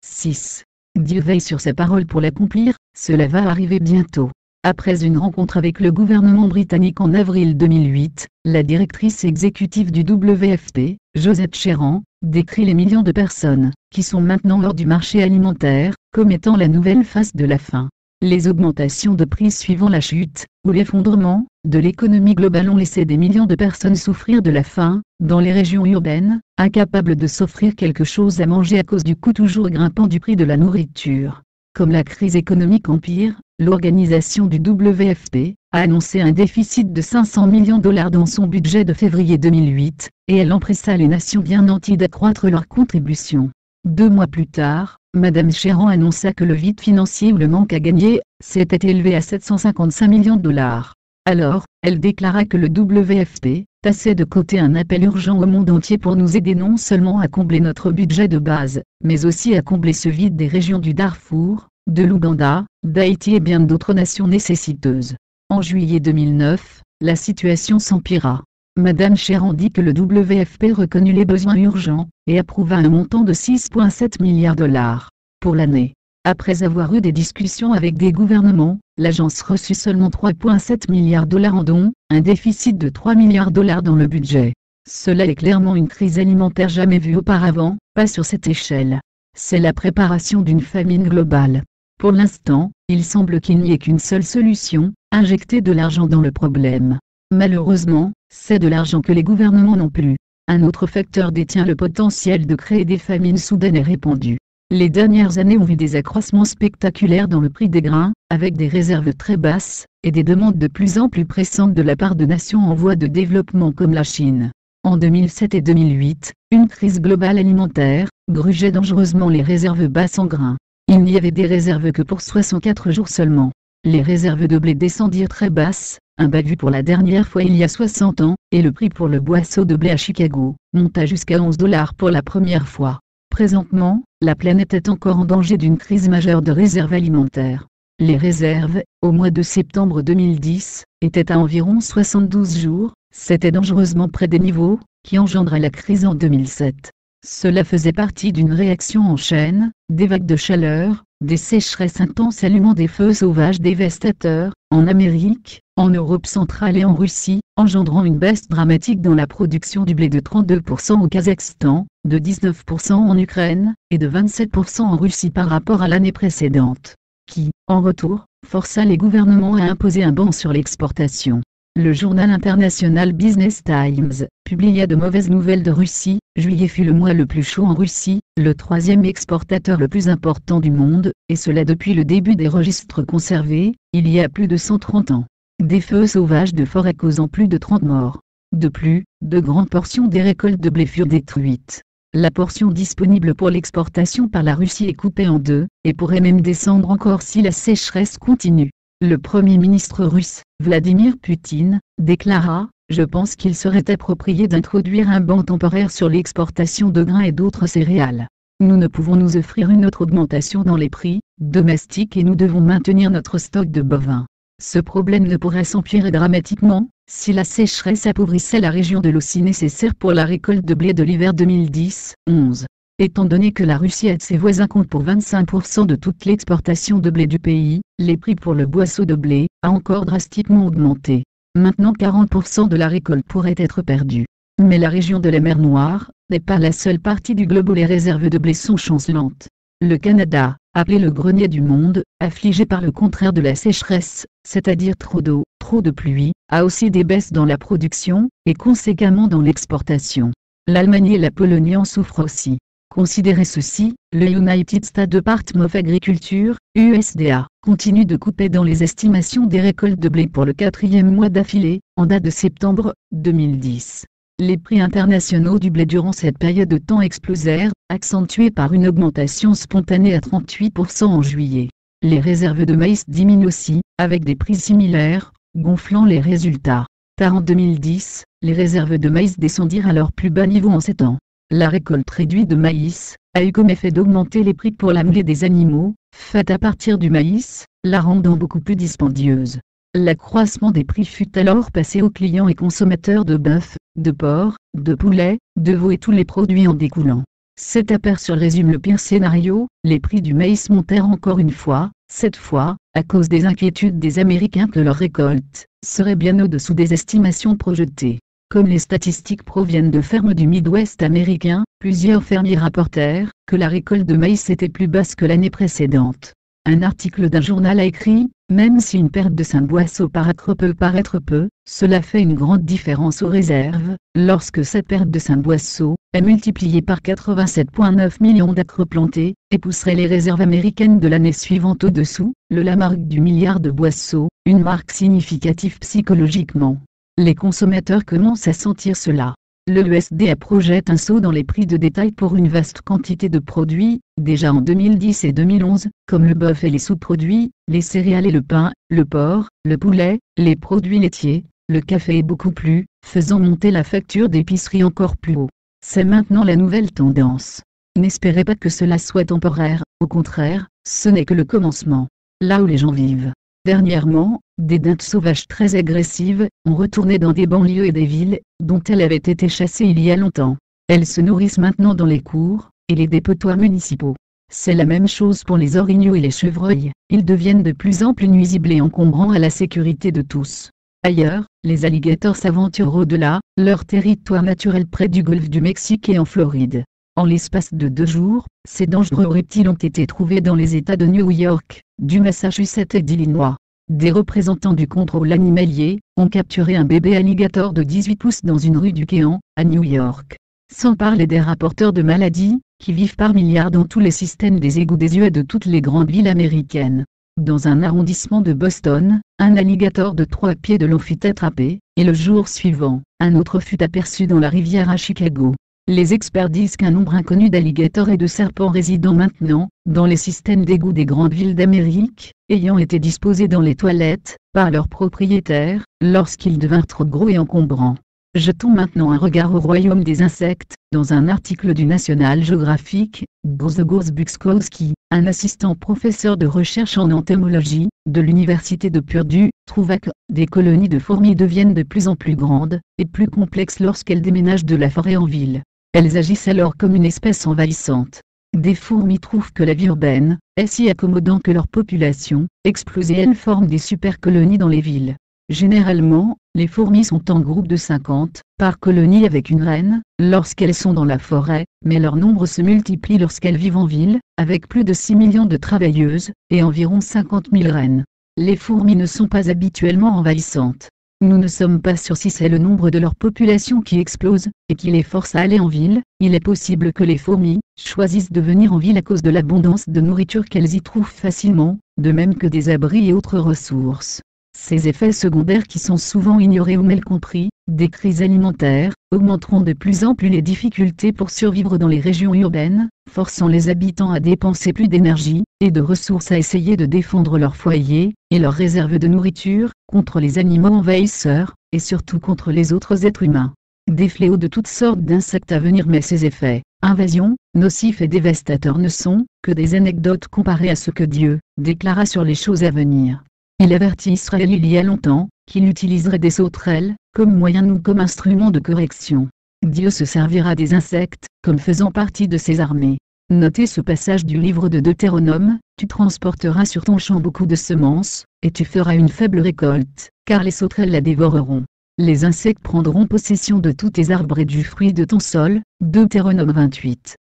6. Dieu veille sur sa parole pour l'accomplir, cela va arriver bientôt. Après une rencontre avec le gouvernement britannique en avril 2008, la directrice exécutive du WFP, Josette Sheeran, décrit les millions de personnes qui sont maintenant hors du marché alimentaire comme étant la nouvelle face de la faim. Les augmentations de prix suivant la chute ou l'effondrement de l'économie globale ont laissé des millions de personnes souffrir de la faim dans les régions urbaines, incapables de s'offrir quelque chose à manger à cause du coût toujours grimpant du prix de la nourriture. Comme la crise économique empire, l'organisation du WFP a annoncé un déficit de 500 millions de dollars dans son budget de février 2008, et elle empressa les nations bien nanties d'accroître leur contribution. 2 mois plus tard, Madame Sheeran annonça que le vide financier ou le manque à gagner s'était élevé à 755 millions de dollars. Alors, elle déclara que le WFP passait de côté un appel urgent au monde entier pour nous aider non seulement à combler notre budget de base, mais aussi à combler ce vide des régions du Darfour, de l'Ouganda, d'Haïti et bien d'autres nations nécessiteuses. En juillet 2009, la situation s'empira. Madame Sheeran dit que le WFP reconnut les besoins urgents, et approuva un montant de 6,7 milliards de dollars pour l'année. Après avoir eu des discussions avec des gouvernements, l'agence reçut seulement 3,7 milliards de dollars en dons, un déficit de 3 milliards de dollars dans le budget. Cela est clairement une crise alimentaire jamais vue auparavant, pas sur cette échelle. C'est la préparation d'une famine globale. Pour l'instant, il semble qu'il n'y ait qu'une seule solution, injecter de l'argent dans le problème. Malheureusement, c'est de l'argent que les gouvernements n'ont plus. Un autre facteur détient le potentiel de créer des famines soudaines et répandues. Les dernières années ont vu des accroissements spectaculaires dans le prix des grains, avec des réserves très basses, et des demandes de plus en plus pressantes de la part de nations en voie de développement comme la Chine. En 2007 et 2008, une crise globale alimentaire grugeait dangereusement les réserves basses en grains. Il n'y avait des réserves que pour 64 jours seulement. Les réserves de blé descendirent très basses, un bas vu pour la dernière fois il y a 60 ans, et le prix pour le boisseau de blé à Chicago monta jusqu'à $11 pour la première fois. Présentement, la planète est encore en danger d'une crise majeure de réserves alimentaires. Les réserves, au mois de septembre 2010, étaient à environ 72 jours, c'était dangereusement près des niveaux qui engendraient la crise en 2007. Cela faisait partie d'une réaction en chaîne, des vagues de chaleur, des sécheresses intenses allumant des feux sauvages dévastateurs, en Amérique, en Europe centrale et en Russie, engendrant une baisse dramatique dans la production du blé de 32% au Kazakhstan, de 19% en Ukraine, et de 27% en Russie par rapport à l'année précédente, qui, en retour, força les gouvernements à imposer un ban sur l'exportation. Le journal international Business Times publia de mauvaises nouvelles de Russie. Juillet fut le mois le plus chaud en Russie, le 3e exportateur le plus important du monde, et cela depuis le début des registres conservés, il y a plus de 130 ans. Des feux sauvages de forêt causant plus de 30 morts. De plus, de grandes portions des récoltes de blé furent détruites. La portion disponible pour l'exportation par la Russie est coupée en deux, et pourrait même descendre encore si la sécheresse continue. Le Premier ministre russe, Vladimir Poutine, déclara je pense qu'il serait approprié d'introduire un ban temporaire sur l'exportation de grains et d'autres céréales. Nous ne pouvons nous offrir une autre augmentation dans les prix domestiques et nous devons maintenir notre stock de bovins. Ce problème ne pourrait s'empirer dramatiquement si la sécheresse appauvrissait la région de l'eau nécessaire pour la récolte de blé de l'hiver 2010-11. Étant donné que la Russie et ses voisins comptent pour 25% de toute l'exportation de blé du pays, les prix pour le boisseau de blé a encore drastiquement augmenté. Maintenant 40% de la récolte pourrait être perdue. Mais la région de la mer Noire n'est pas la seule partie du globe où les réserves de blé sont chancelantes. Le Canada, appelé le grenier du monde, affligé par le contraire de la sécheresse, c'est-à-dire trop d'eau, trop de pluie, a aussi des baisses dans la production, et conséquemment dans l'exportation. L'Allemagne et la Pologne en souffrent aussi. Considérez ceci, le United States Department of Agriculture, USDA, continue de couper dans les estimations des récoltes de blé pour le 4e mois d'affilée, en date de septembre 2010. Les prix internationaux du blé durant cette période de temps explosèrent, accentués par une augmentation spontanée à 38% en juillet. Les réserves de maïs diminuent aussi, avec des prix similaires, gonflant les résultats. Car en 2010, les réserves de maïs descendirent à leur plus bas niveau en 7 ans. La récolte réduite de maïs a eu comme effet d'augmenter les prix pour la mêlée des animaux, faite à partir du maïs, la rendant beaucoup plus dispendieuse. L'accroissement des prix fut alors passé aux clients et consommateurs de bœuf, de porc, de poulet, de veau et tous les produits en découlant. Cet aperçu résume le pire scénario, les prix du maïs montèrent encore une fois, cette fois, à cause des inquiétudes des Américains que leur récolte serait bien au-dessous des estimations projetées. Comme les statistiques proviennent de fermes du Midwest américain, plusieurs fermiers rapportèrent que la récolte de maïs était plus basse que l'année précédente. Un article d'un journal a écrit « Même si une perte de 5 boisseaux par acre peut paraître peu, cela fait une grande différence aux réserves, lorsque cette perte de 5 boisseaux est multipliée par 87,9 millions d'acres plantés, et pousserait les réserves américaines de l'année suivante au-dessous, la marque du milliard de boisseaux, une marque significative psychologiquement. Les consommateurs commencent à sentir cela. Le USDA projette un saut dans les prix de détail pour une vaste quantité de produits, déjà en 2010 et 2011, comme le bœuf et les sous-produits, les céréales et le pain, le porc, le poulet, les produits laitiers, le café et beaucoup plus, faisant monter la facture d'épicerie encore plus haut. C'est maintenant la nouvelle tendance. N'espérez pas que cela soit temporaire, au contraire, ce n'est que le commencement. Là où les gens vivent. Dernièrement, des dindes sauvages très agressives ont retourné dans des banlieues et des villes, dont elles avaient été chassées il y a longtemps. Elles se nourrissent maintenant dans les cours et les dépotoirs municipaux. C'est la même chose pour les orignaux et les chevreuils, ils deviennent de plus en plus nuisibles et encombrants à la sécurité de tous. Ailleurs, les alligators s'aventurent au-delà, leur territoire naturel près du golfe du Mexique et en Floride. En l'espace de 2 jours, ces dangereux reptiles ont été trouvés dans les États de New York, du Massachusetts et d'Illinois. Des représentants du contrôle animalier ont capturé un bébé alligator de 18 pouces dans une rue du Kéan, à New York. Sans parler des rapporteurs de maladies, qui vivent par milliards dans tous les systèmes des égouts des yeux et de toutes les grandes villes américaines. Dans un arrondissement de Boston, un alligator de 3 pieds de long fut attrapé, et le jour suivant, un autre fut aperçu dans la rivière à Chicago. Les experts disent qu'un nombre inconnu d'alligators et de serpents résident maintenant dans les systèmes d'égouts des grandes villes d'Amérique, ayant été disposés dans les toilettes par leurs propriétaires lorsqu'ils devinrent trop gros et encombrants. Jetons maintenant un regard au royaume des insectes. Dans un article du National Geographic, Grzegorz Bukowski, un assistant professeur de recherche en entomologie de l'université de Purdue, trouva que des colonies de fourmis deviennent de plus en plus grandes et plus complexes lorsqu'elles déménagent de la forêt en ville. Elles agissent alors comme une espèce envahissante. Des fourmis trouvent que la vie urbaine est si accommodante que leur population explose et elles forment des supercolonies dans les villes. Généralement, les fourmis sont en groupe de 50 par colonie avec une reine lorsqu'elles sont dans la forêt, mais leur nombre se multiplie lorsqu'elles vivent en ville, avec plus de 6 millions de travailleuses et environ 50 000 reines. Les fourmis ne sont pas habituellement envahissantes. Nous ne sommes pas sûrs si c'est le nombre de leur population qui explose et qui les force à aller en ville. Il est possible que les fourmis choisissent de venir en ville à cause de l'abondance de nourriture qu'elles y trouvent facilement, de même que des abris et autres ressources. Ces effets secondaires qui sont souvent ignorés ou mal compris, des crises alimentaires, augmenteront de plus en plus les difficultés pour survivre dans les régions urbaines, forçant les habitants à dépenser plus d'énergie et de ressources à essayer de défendre leur foyer et leurs réserves de nourriture contre les animaux envahisseurs, et surtout contre les autres êtres humains. Des fléaux de toutes sortes d'insectes à venir, mais ces effets, invasions, nocifs et dévastateurs ne sont que des anecdotes comparées à ce que Dieu déclara sur les choses à venir. Il avertit Israël il y a longtemps qu'il utiliserait des sauterelles comme moyen ou comme instrument de correction. Dieu se servira des insectes comme faisant partie de ses armées. Notez ce passage du livre de Deutéronome: tu transporteras sur ton champ beaucoup de semences, et tu feras une faible récolte, car les sauterelles la dévoreront. Les insectes prendront possession de tous tes arbres et du fruit de ton sol. Deutéronome 28.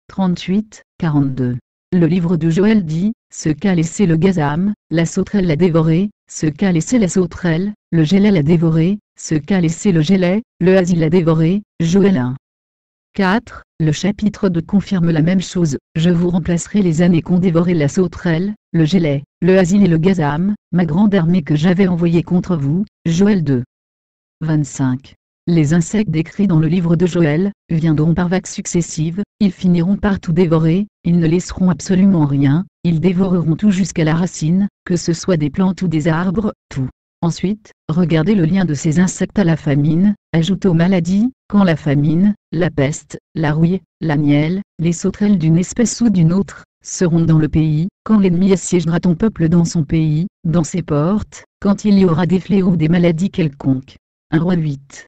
38, 42. Le livre de Joël dit: ce qu'a laissé le gazam, la sauterelle l'a dévoré, ce qu'a laissé la sauterelle, le gélet l'a dévoré, ce qu'a laissé le gélet, le asile l'a dévoré. Joël 1. 4. Le chapitre 2 confirme la même chose: je vous remplacerai les années qu'ont dévoré la sauterelle, le gélet, le asile et le gazam, ma grande armée que j'avais envoyée contre vous. Joël 2. 25. Les insectes décrits dans le livre de Joël viendront par vagues successives, ils finiront par tout dévorer, ils ne laisseront absolument rien, ils dévoreront tout jusqu'à la racine, que ce soit des plantes ou des arbres, tout. Ensuite, regardez le lien de ces insectes à la famine, ajoute aux maladies, quand la famine, la peste, la rouille, la miel, les sauterelles d'une espèce ou d'une autre, seront dans le pays, quand l'ennemi assiégera ton peuple dans son pays, dans ses portes, quand il y aura des fléaux ou des maladies quelconques. 1 Roi 8.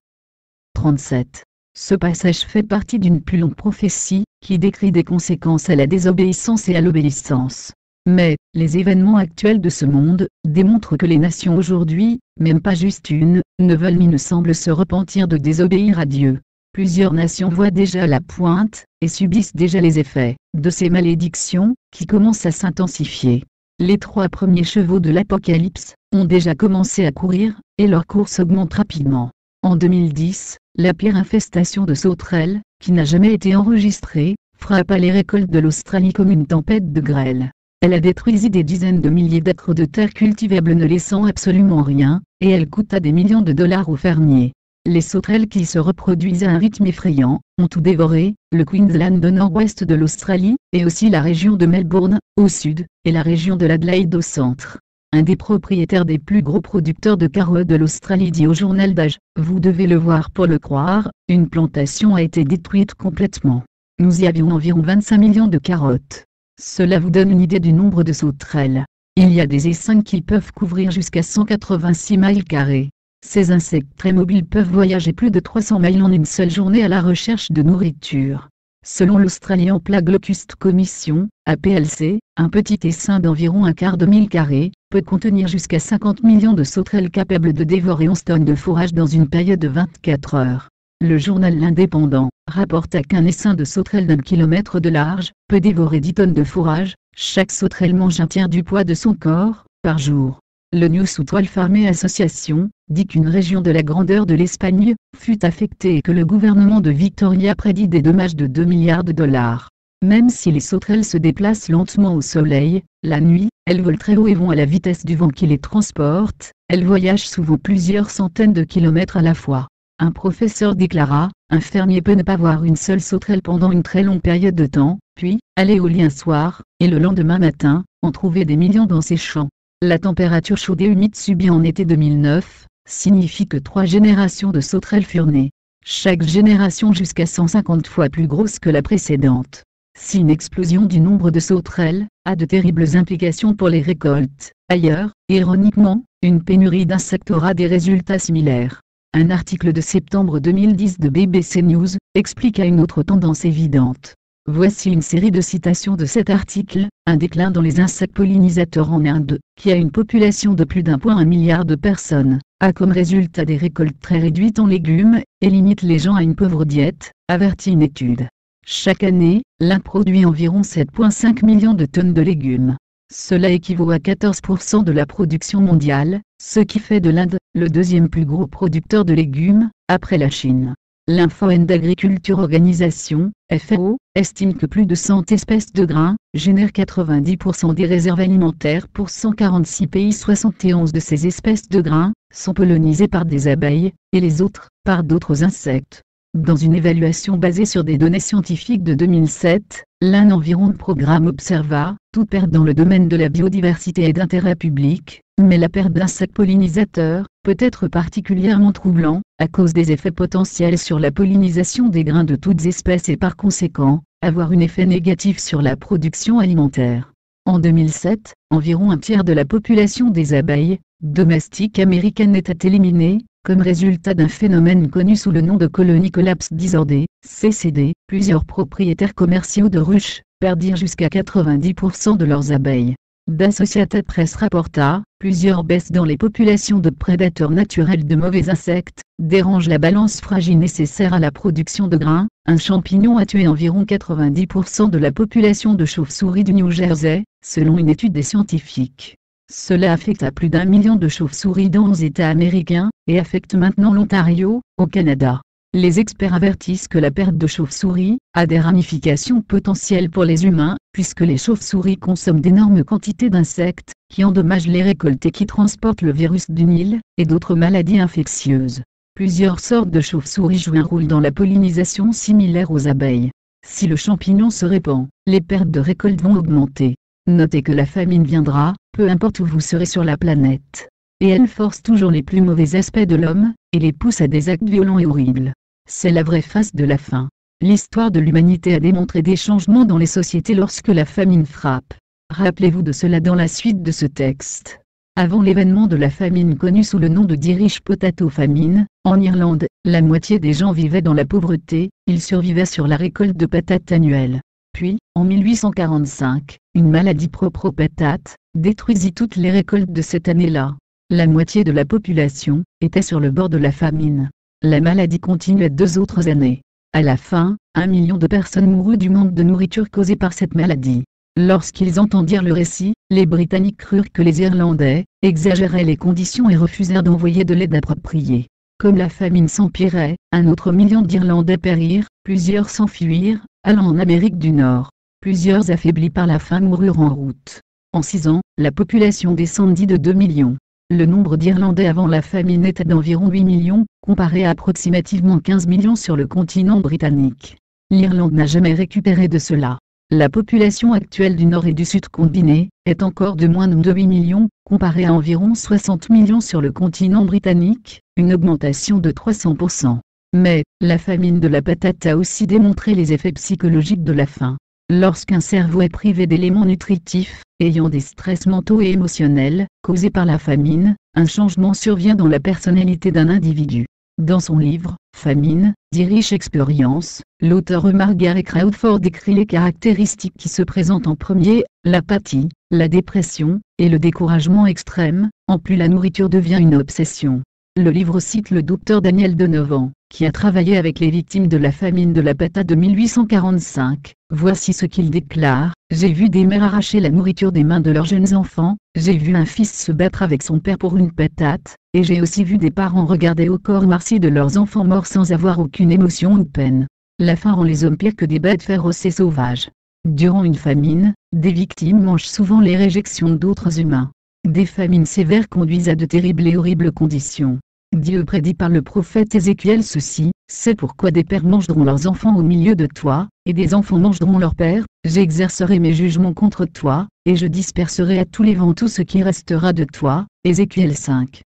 37. Ce passage fait partie d'une plus longue prophétie, qui décrit des conséquences à la désobéissance et à l'obéissance. Mais, les événements actuels de ce monde, démontrent que les nations aujourd'hui, même pas juste une, ne veulent ni ne semblent se repentir de désobéir à Dieu. Plusieurs nations voient déjà la pointe, et subissent déjà les effets, de ces malédictions, qui commencent à s'intensifier. Les 3 premiers chevaux de l'Apocalypse, ont déjà commencé à courir, et leur course augmente rapidement. En 2010, la pire infestation de sauterelles, qui n'a jamais été enregistrée, frappa les récoltes de l'Australie comme une tempête de grêle. Elle a détruit des dizaines de milliers d'acres de terre cultivable ne laissant absolument rien, et elle coûta des millions de dollars aux fermiers. Les sauterelles qui se reproduisent à un rythme effrayant, ont tout dévoré, le Queensland au nord-ouest de l'Australie, et aussi la région de Melbourne, au sud, et la région de l'Adelaide au centre. Un des propriétaires des plus gros producteurs de carottes de l'Australie dit au journal d'Age: vous devez le voir pour le croire, une plantation a été détruite complètement. Nous y avions environ 25 millions de carottes. Cela vous donne une idée du nombre de sauterelles. Il y a des essaims qui peuvent couvrir jusqu'à 186 miles carrés. Ces insectes très mobiles peuvent voyager plus de 300 miles en une seule journée à la recherche de nourriture. Selon l'Australian Plague Locust Commission, APLC, un petit essaim d'environ un quart de mille carré, peut contenir jusqu'à 50 millions de sauterelles capables de dévorer 11 tonnes de fourrage dans une période de 24 heures. Le journal L'Indépendant rapporta qu'un essaim de sauterelles d'1 kilomètre de large peut dévorer 10 tonnes de fourrage. Chaque sauterelle mange un tiers du poids de son corps, par jour. Le New South Wales Farming Association dit qu'une région de la grandeur de l'Espagne fut affectée et que le gouvernement de Victoria prédit des dommages de 2 milliards de dollars. Même si les sauterelles se déplacent lentement au soleil, la nuit, elles volent très haut et vont à la vitesse du vent qui les transporte, elles voyagent souvent plusieurs centaines de kilomètres à la fois. Un professeur déclara: un fermier peut ne pas voir une seule sauterelle pendant une très longue période de temps, puis, aller au lit un soir, et le lendemain matin, en trouver des millions dans ses champs. La température chaude et humide subie en été 2009, signifie que 3 générations de sauterelles furent nées. Chaque génération jusqu'à 150 fois plus grosse que la précédente. Si une explosion du nombre de sauterelles a de terribles implications pour les récoltes, ailleurs, ironiquement, une pénurie d'insectes aura des résultats similaires. Un article de septembre 2010 de BBC News expliqua une autre tendance évidente. Voici une série de citations de cet article: un déclin dans les insectes pollinisateurs en Inde, qui a une population de plus d'1,1 milliard de personnes, a comme résultat des récoltes très réduites en légumes, et limite les gens à une pauvre diète, avertit une étude. Chaque année, l'Inde produit environ 7,5 millions de tonnes de légumes. Cela équivaut à 14% de la production mondiale, ce qui fait de l'Inde le 2e plus gros producteur de légumes, après la Chine. L'Info and Agriculture Organization, FAO, estime que plus de 100 espèces de grains génèrent 90% des réserves alimentaires pour 146 pays. 71 de ces espèces de grains sont pollinisées par des abeilles, et les autres, par d'autres insectes. Dans une évaluation basée sur des données scientifiques de 2007, l'Environment Programme observa, toute perte dans le domaine de la biodiversité et d'intérêt public, Mais la perte d'insectes pollinisateurs peut être particulièrement troublant, à cause des effets potentiels sur la pollinisation des grains de toutes espèces et par conséquent, avoir un effet négatif sur la production alimentaire. En 2007, environ un tiers de la population des abeilles domestiques américaines était éliminée, comme résultat d'un phénomène connu sous le nom de Colony Collapse Disorder, CCD. Plusieurs propriétaires commerciaux de ruches perdirent jusqu'à 90% de leurs abeilles. D'Associated Press rapporta, plusieurs baisses dans les populations de prédateurs naturels de mauvais insectes, dérangent la balance fragile nécessaire à la production de grains. Un champignon a tué environ 90% de la population de chauves-souris du New Jersey, selon une étude des scientifiques. Cela affecta plus d'1 million de chauves-souris dans 11 États américains, et affecte maintenant l'Ontario, au Canada. Les experts avertissent que la perte de chauves-souris a des ramifications potentielles pour les humains, puisque les chauves-souris consomment d'énormes quantités d'insectes, qui endommagent les récoltes et qui transportent le virus du Nil, et d'autres maladies infectieuses. Plusieurs sortes de chauves-souris jouent un rôle dans la pollinisation similaire aux abeilles. Si le champignon se répand, les pertes de récoltes vont augmenter. Notez que la famine viendra, peu importe où vous serez sur la planète. Et elle force toujours les plus mauvais aspects de l'homme, et les pousse à des actes violents et horribles. C'est la vraie face de la faim. L'histoire de l'humanité a démontré des changements dans les sociétés lorsque la famine frappe. Rappelez-vous de cela dans la suite de ce texte. Avant l'événement de la famine connue sous le nom de Irish Potato Famine, en Irlande, la moitié des gens vivaient dans la pauvreté, ils survivaient sur la récolte de patates annuelle. Puis, en 1845, une maladie propre aux patates détruisit toutes les récoltes de cette année-là. La moitié de la population était sur le bord de la famine. La maladie continuait 2 autres années. À la fin, 1 million de personnes moururent du manque de nourriture causé par cette maladie. Lorsqu'ils entendirent le récit, les Britanniques crurent que les Irlandais exagéraient les conditions et refusèrent d'envoyer de l'aide appropriée. Comme la famine s'empirait, 1 autre million d'Irlandais périrent, plusieurs s'enfuirent, allant en Amérique du Nord. Plusieurs affaiblis par la faim moururent en route. En 6 ans, la population descendit de 2 millions. Le nombre d'Irlandais avant la famine était d'environ 8 millions, comparé à approximativement 15 millions sur le continent britannique. L'Irlande n'a jamais récupéré de cela. La population actuelle du Nord et du Sud combinée est encore de moins de 8 millions, comparé à environ 60 millions sur le continent britannique, une augmentation de 300%. Mais, la famine de la patate a aussi démontré les effets psychologiques de la faim. Lorsqu'un cerveau est privé d'éléments nutritifs, ayant des stress mentaux et émotionnels, causés par la famine, un changement survient dans la personnalité d'un individu. Dans son livre, Famine, d'Irish Experience, l'auteur Margaret Crawford décrit les caractéristiques qui se présentent en premier, l'apathie, la dépression, et le découragement extrême, en plus la nourriture devient une obsession. Le livre cite le docteur Daniel Donovan, qui a travaillé avec les victimes de la famine de la patate de 1845. Voici ce qu'il déclare: « J'ai vu des mères arracher la nourriture des mains de leurs jeunes enfants, j'ai vu un fils se battre avec son père pour une patate, et j'ai aussi vu des parents regarder au corps marci de leurs enfants morts sans avoir aucune émotion ou peine. La faim rend les hommes pires que des bêtes féroces et sauvages. Durant une famine, des victimes mangent souvent les réjections d'autres humains. Des famines sévères conduisent à de terribles et horribles conditions. Dieu prédit par le prophète Ézéchiel ceci: c'est pourquoi des pères mangeront leurs enfants au milieu de toi, et des enfants mangeront leurs pères, j'exercerai mes jugements contre toi, et je disperserai à tous les vents tout ce qui restera de toi. Ézéchiel 5.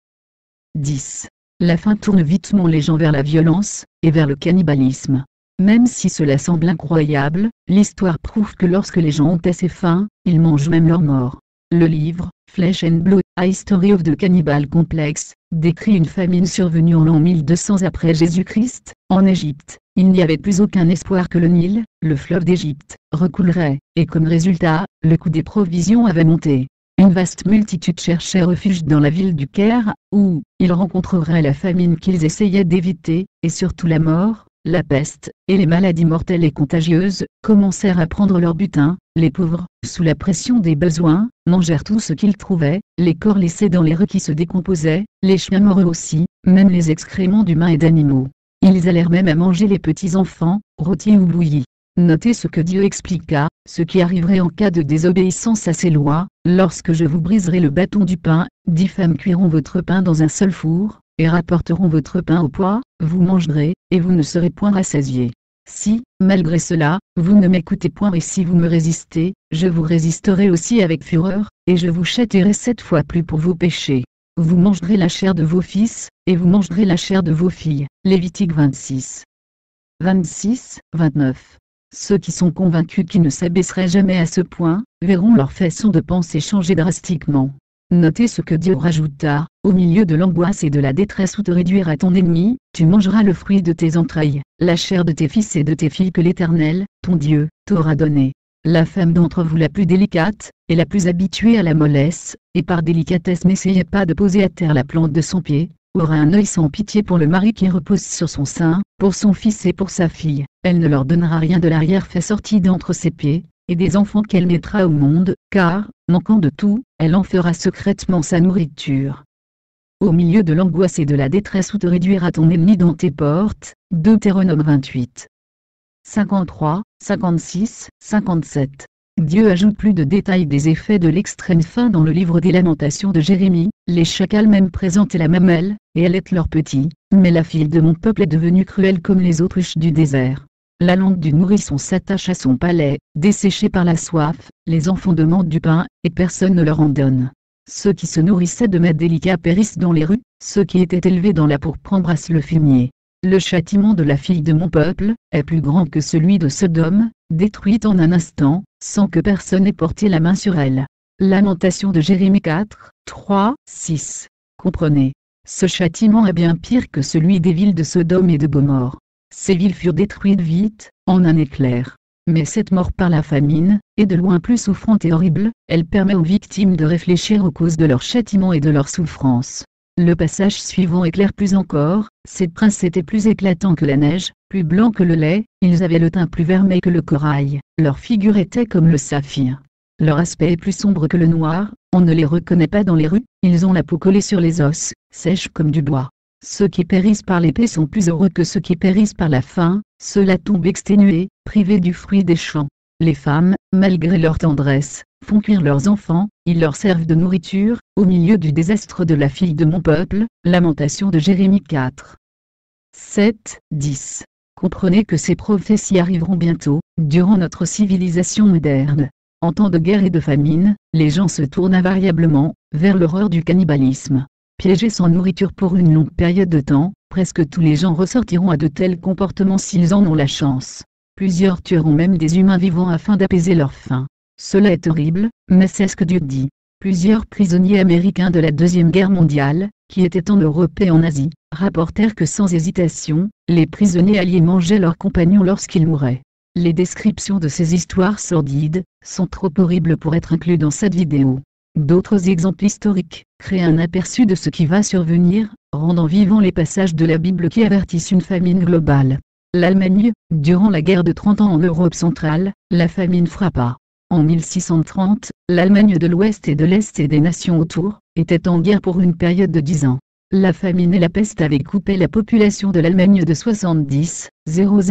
10. La faim tourne vitement les gens vers la violence, et vers le cannibalisme. Même si cela semble incroyable, l'histoire prouve que lorsque les gens ont assez faim, ils mangent même leurs morts. Le livre, Flesh and Blood, A History of the Cannibal Complex, décrit une famine survenue en l'an 1200 après Jésus-Christ, en Égypte. Il n'y avait plus aucun espoir que le Nil, le fleuve d'Égypte, recoulerait, et comme résultat, le coût des provisions avait monté. Une vaste multitude cherchait refuge dans la ville du Caire, où ils rencontreraient la famine qu'ils essayaient d'éviter, et surtout la mort. La peste, et les maladies mortelles et contagieuses, commencèrent à prendre leur butin. Les pauvres, sous la pression des besoins, mangèrent tout ce qu'ils trouvaient, les corps laissés dans les rues qui se décomposaient, les chiens morts eux aussi, même les excréments d'humains et d'animaux. Ils allèrent même à manger les petits enfants, rôtis ou bouillis. Notez ce que Dieu expliqua, ce qui arriverait en cas de désobéissance à ses lois: lorsque je vous briserai le bâton du pain, 10 femmes cuiront votre pain dans un seul four, et rapporteront votre pain au poids, vous mangerez, et vous ne serez point rassasiés. Si, malgré cela, vous ne m'écoutez point et si vous me résistez, je vous résisterai aussi avec fureur, et je vous châtierai 7 fois plus pour vos péchés. Vous mangerez la chair de vos fils, et vous mangerez la chair de vos filles. Lévitique 26. 26, 29. Ceux qui sont convaincus qu'ils ne s'abaisseraient jamais à ce point, verront leur façon de penser changer drastiquement. Notez ce que Dieu rajouta, au milieu de l'angoisse et de la détresse où te réduira ton ennemi, tu mangeras le fruit de tes entrailles, la chair de tes fils et de tes filles que l'Éternel, ton Dieu, t'aura donné. La femme d'entre vous la plus délicate, et la plus habituée à la mollesse, et par délicatesse n'essayez pas de poser à terre la plante de son pied, aura un œil sans pitié pour le mari qui repose sur son sein, pour son fils et pour sa fille, elle ne leur donnera rien de l'arrière-fait sorti d'entre ses pieds, et des enfants qu'elle mettra au monde, car, manquant de tout, elle en fera secrètement sa nourriture. Au milieu de l'angoisse et de la détresse où te réduira ton ennemi dans tes portes, Deutéronome 28. 53, 56, 57. Dieu ajoute plus de détails des effets de l'extrême faim dans le livre des Lamentations de Jérémie, les chacals même présentaient la mamelle, et elle est leur petit, mais la fille de mon peuple est devenue cruelle comme les autruches du désert. La langue du nourrisson s'attache à son palais, desséché par la soif, les enfants demandent du pain, et personne ne leur en donne. Ceux qui se nourrissaient de mets délicats périssent dans les rues, ceux qui étaient élevés dans la pourpre embrassent le fumier. Le châtiment de la fille de mon peuple est plus grand que celui de Sodome, détruite en un instant, sans que personne ait porté la main sur elle. Lamentation de Jérémie 4, 3, 6. Comprenez. Ce châtiment est bien pire que celui des villes de Sodome et de Gomorrhe. Ces villes furent détruites vite, en un éclair. Mais cette mort par la famine, est de loin plus souffrante et horrible, elle permet aux victimes de réfléchir aux causes de leur châtiment et de leur souffrance. Le passage suivant éclaire plus encore, ces princes étaient plus éclatants que la neige, plus blancs que le lait, ils avaient le teint plus vermeil que le corail, leur figure était comme le saphir. Leur aspect est plus sombre que le noir, on ne les reconnaît pas dans les rues, ils ont la peau collée sur les os, sèche comme du bois. Ceux qui périssent par l'épée sont plus heureux que ceux qui périssent par la faim, ceux-là tombent exténués, privés du fruit des champs. Les femmes, malgré leur tendresse, font cuire leurs enfants, ils leur servent de nourriture, au milieu du désastre de la fille de mon peuple. Lamentation de Jérémie 4. 7, 10. Comprenez que ces prophéties arriveront bientôt, durant notre civilisation moderne. En temps de guerre et de famine, les gens se tournent invariablement vers l'horreur du cannibalisme. Piégés sans nourriture pour une longue période de temps, presque tous les gens ressortiront à de tels comportements s'ils en ont la chance. Plusieurs tueront même des humains vivants afin d'apaiser leur faim. Cela est horrible, mais c'est ce que Dieu dit. Plusieurs prisonniers américains de la Deuxième Guerre mondiale, qui étaient en Europe et en Asie, rapportèrent que sans hésitation, les prisonniers alliés mangeaient leurs compagnons lorsqu'ils mouraient. Les descriptions de ces histoires sordides sont trop horribles pour être inclus dans cette vidéo. D'autres exemples historiques créent un aperçu de ce qui va survenir, rendant vivants les passages de la Bible qui avertissent une famine globale. L'Allemagne, durant la guerre de 30 ans en Europe centrale, la famine frappa. En 1630, l'Allemagne de l'Ouest et de l'Est et des nations autour, était en guerre pour une période de 10 ans. La famine et la peste avaient coupé la population de l'Allemagne de 70, 000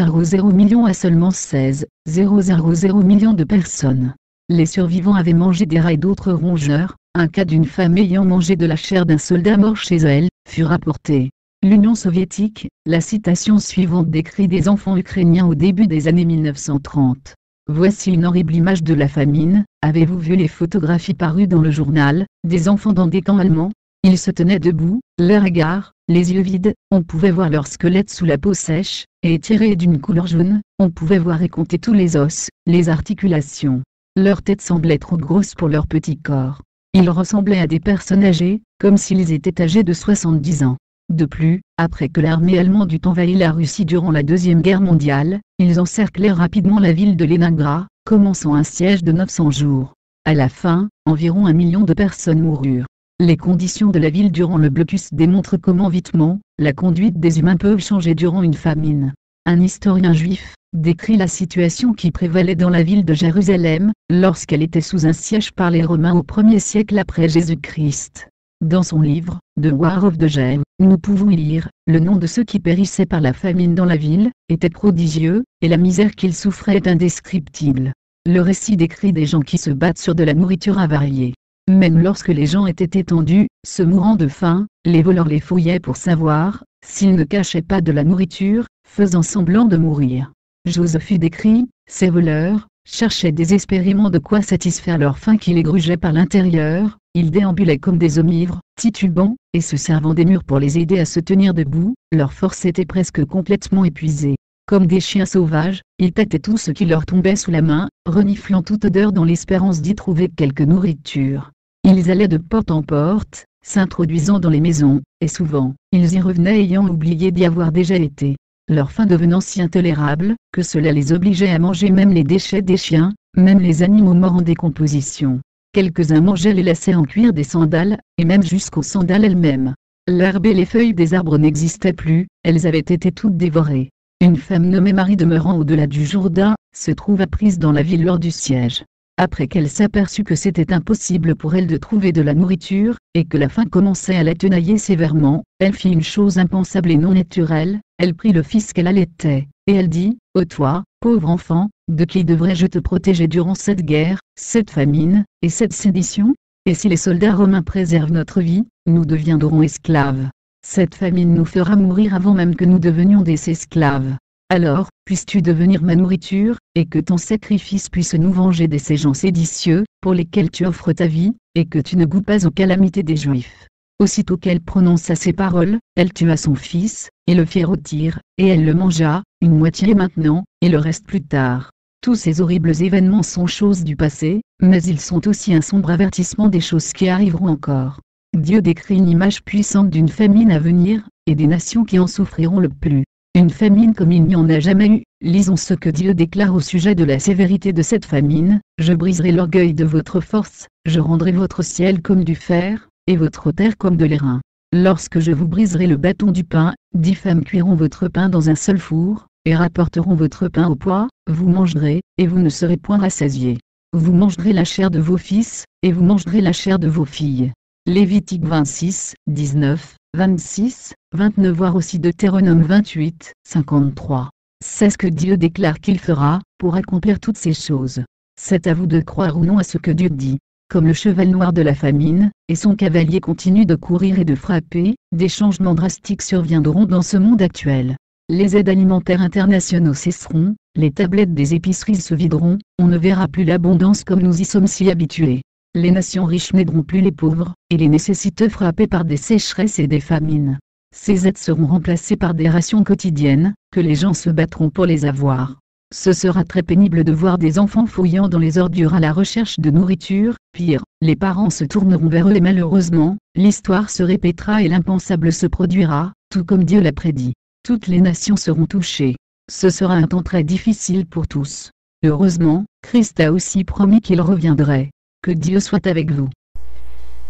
millions à seulement 16, 000 millions de personnes. Les survivants avaient mangé des rats et d'autres rongeurs. Un cas d'une femme ayant mangé de la chair d'un soldat mort chez elle, fut rapporté. L'Union soviétique, la citation suivante décrit des enfants ukrainiens au début des années 1930. Voici une horrible image de la famine. Avez-vous vu les photographies parues dans le journal, des enfants dans des camps allemands? Ils se tenaient debout, leurs hagards, les yeux vides, on pouvait voir leur squelette sous la peau sèche, et étirée d'une couleur jaune, on pouvait voir et compter tous les os, les articulations. Leur tête semblait trop grosse pour leur petit corps. Ils ressemblaient à des personnes âgées, comme s'ils étaient âgés de 70 ans. De plus, après que l'armée allemande eut envahi la Russie durant la Deuxième Guerre mondiale, ils encerclèrent rapidement la ville de Leningrad, commençant un siège de 900 jours. À la fin, environ 1 million de personnes moururent. Les conditions de la ville durant le blocus démontrent comment vitement, la conduite des humains peut changer durant une famine. Un historien juif décrit la situation qui prévalait dans la ville de Jérusalem, lorsqu'elle était sous un siège par les Romains au 1er siècle après Jésus-Christ. Dans son livre, The War of the Jews, nous pouvons y lire, le nom de ceux qui périssaient par la famine dans la ville, était prodigieux, et la misère qu'ils souffraient est indescriptible. Le récit décrit des gens qui se battent sur de la nourriture avariée. Même lorsque les gens étaient étendus, se mourant de faim, les voleurs les fouillaient pour savoir s'ils ne cachaient pas de la nourriture, faisant semblant de mourir. Joseph fut décrit, ces voleurs cherchaient désespérément de quoi satisfaire leur faim qui les grugeait par l'intérieur, ils déambulaient comme des hommes ivres, titubants, et se servant des murs pour les aider à se tenir debout, leur force était presque complètement épuisée. Comme des chiens sauvages, ils tâtaient tout ce qui leur tombait sous la main, reniflant toute odeur dans l'espérance d'y trouver quelque nourriture. Ils allaient de porte en porte, s'introduisant dans les maisons, et souvent, ils y revenaient ayant oublié d'y avoir déjà été. Leur faim devenant si intolérable, que cela les obligeait à manger même les déchets des chiens, même les animaux morts en décomposition. Quelques-uns mangeaient les lacets en cuir des sandales, et même jusqu'aux sandales elles-mêmes. L'herbe et les feuilles des arbres n'existaient plus, elles avaient été toutes dévorées. Une femme nommée Marie demeurant au-delà du Jourdain, se trouva prise dans la ville lors du siège. Après qu'elle s'aperçut que c'était impossible pour elle de trouver de la nourriture, et que la faim commençait à la tenailler sévèrement, elle fit une chose impensable et non naturelle, elle prit le fils qu'elle allaitait, et elle dit, « Ô toi, pauvre enfant, de qui devrais-je te protéger durant cette guerre, cette famine, et cette sédition? Et si les soldats romains préservent notre vie, nous deviendrons esclaves. Cette famine nous fera mourir avant même que nous devenions des esclaves. Alors, puisses-tu devenir ma nourriture, et que ton sacrifice puisse nous venger de ces gens séditieux, pour lesquels tu offres ta vie, et que tu ne goûtes pas aux calamités des Juifs. » Aussitôt qu'elle prononça ces paroles, elle tua son fils, et le fit rôtir, et elle le mangea, une moitié maintenant, et le reste plus tard. Tous ces horribles événements sont choses du passé, mais ils sont aussi un sombre avertissement des choses qui arriveront encore. Dieu décrit une image puissante d'une famine à venir, et des nations qui en souffriront le plus. Une famine comme il n'y en a jamais eu. Lisons ce que Dieu déclare au sujet de la sévérité de cette famine. « Je briserai l'orgueil de votre force, je rendrai votre ciel comme du fer, et votre terre comme de l'airain. Lorsque je vous briserai le bâton du pain, 10 femmes cuiront votre pain dans un seul four, et rapporteront votre pain au poids, vous mangerez, et vous ne serez point rassasiés. Vous mangerez la chair de vos fils, et vous mangerez la chair de vos filles. » Lévitique 26, 19, 26, 29 voire aussi Deutéronome 28, 53. C'est ce que Dieu déclare qu'il fera, pour accomplir toutes ces choses. C'est à vous de croire ou non à ce que Dieu dit. Comme le cheval noir de la famine, et son cavalier continue de courir et de frapper, des changements drastiques surviendront dans ce monde actuel. Les aides alimentaires internationaux cesseront, les tablettes des épiceries se videront, on ne verra plus l'abondance comme nous y sommes si habitués. Les nations riches n'aideront plus les pauvres, et les nécessiteux frappés par des sécheresses et des famines. Ces aides seront remplacées par des rations quotidiennes, que les gens se battront pour les avoir. Ce sera très pénible de voir des enfants fouillant dans les ordures à la recherche de nourriture, pire, les parents se tourneront vers eux et malheureusement, l'histoire se répétera et l'impensable se produira, tout comme Dieu l'a prédit. Toutes les nations seront touchées. Ce sera un temps très difficile pour tous. Heureusement, Christ a aussi promis qu'il reviendrait. Que Dieu soit avec vous.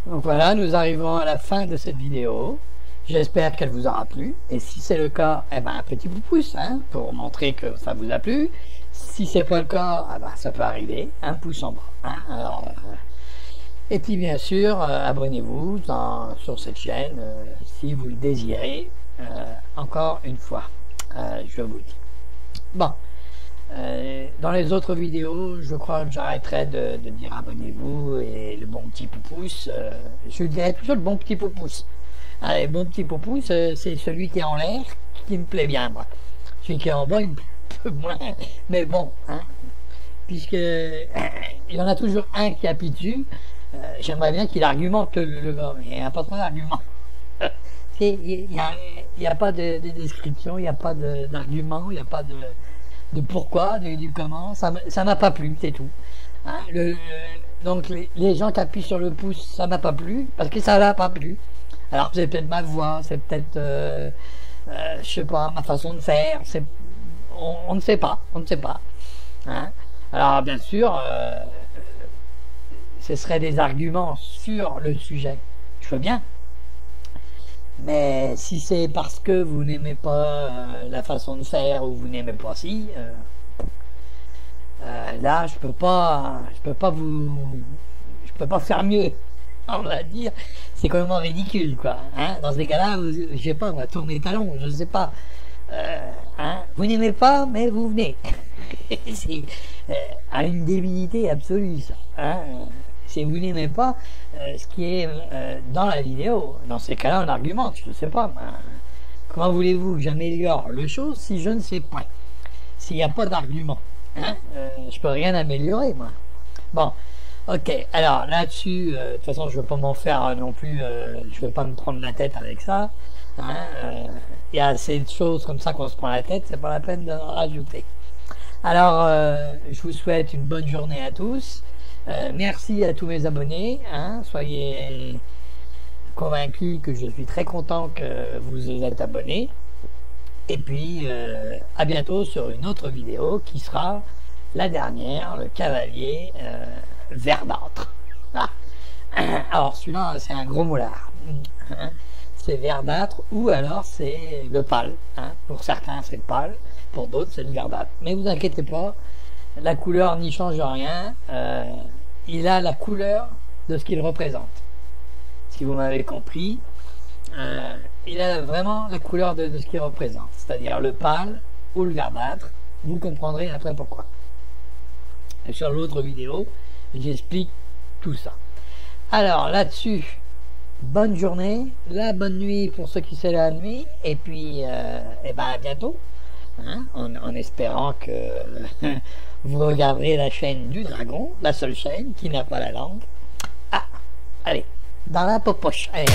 Donc voilà, nous arrivons à la fin de cette vidéo. J'espère qu'elle vous aura plu. Et si c'est le cas, eh ben, un petit pouce, hein, pour montrer que ça vous a plu. Si c'est pas le cas, eh ben, ça peut arriver. Un pouce en bas. Hein, alors, et puis bien sûr, abonnez-vous sur cette chaîne si vous le désirez. Encore une fois, je vous le dis. Bon. Dans les autres vidéos, je crois que j'arrêterai de dire abonnez-vous et le bon petit pouce. Je dirais toujours le bon petit pouce. Allez, bon petit pouce, c'est celui qui est en l'air qui me plaît bien, moi. Celui qui est en bas, il me plaît un peu moins. Mais bon, hein, puisque il y en a toujours un qui appuie dessus, j'aimerais bien qu'il argumente le gars. Il n'y a pas trop d'arguments. Il n'y a pas de description, il n'y a pas d'argument, il n'y a pas de pourquoi, du comment, ça m'a pas plu, c'est tout. Hein, donc les gens qui appuient sur le pouce, ça m'a pas plu, parce que ça n'a pas plu. Alors c'est peut-être ma voix, c'est peut-être, je sais pas, ma façon de faire, on ne sait pas, Hein. Alors bien sûr, ce seraient des arguments sur le sujet, je veux bien. Mais si c'est parce que vous n'aimez pas la façon de faire ou vous n'aimez pas si, là je peux pas faire mieux. On va dire, c'est quand même ridicule quoi. Hein, dans ces cas-là, je sais pas, on va tourner les talons, je sais pas. Hein, vous n'aimez pas, mais vous venez. C'est à une débilité absolue ça. Hein. Si vous n'aimez pas ce qui est dans la vidéo, dans ces cas-là on argumente, je ne sais pas. Comment voulez-vous que j'améliore le chose si je ne sais pas? s'il n'y a pas d'argument. Hein, je peux rien améliorer, moi. Bon, ok, alors là-dessus, de toute façon, je ne veux pas m'en faire non plus, je ne veux pas me prendre la tête avec ça. Hein, y a assez de choses comme ça qu'on se prend la tête, c'est pas la peine de rajouter. Alors, je vous souhaite une bonne journée à tous. Merci à tous mes abonnés. Hein, soyez convaincus que je suis très content que vous êtes abonnés. Et puis, à bientôt sur une autre vidéo qui sera la dernière, le cavalier verdâtre. Alors, celui-là, c'est un gros moulard. C'est verdâtre ou alors c'est le pâle. Hein. Pour certains, c'est le pâle. Pour d'autres, c'est le verdâtre. Mais vous inquiétez pas, la couleur n'y change rien. Il a la couleur de ce qu'il représente. Si vous m'avez compris, il a vraiment la couleur de ce qu'il représente. C'est-à-dire le pâle ou le verdâtre. Vous comprendrez après pourquoi. Et sur l'autre vidéo, j'explique tout ça. Alors là-dessus, bonne journée, la bonne nuit pour ceux qui c'est la nuit, et puis à bientôt, hein, en espérant que vous regarderez la chaîne du dragon, la seule chaîne qui n'a pas la langue. Ah, allez, dans la popoche. Allez.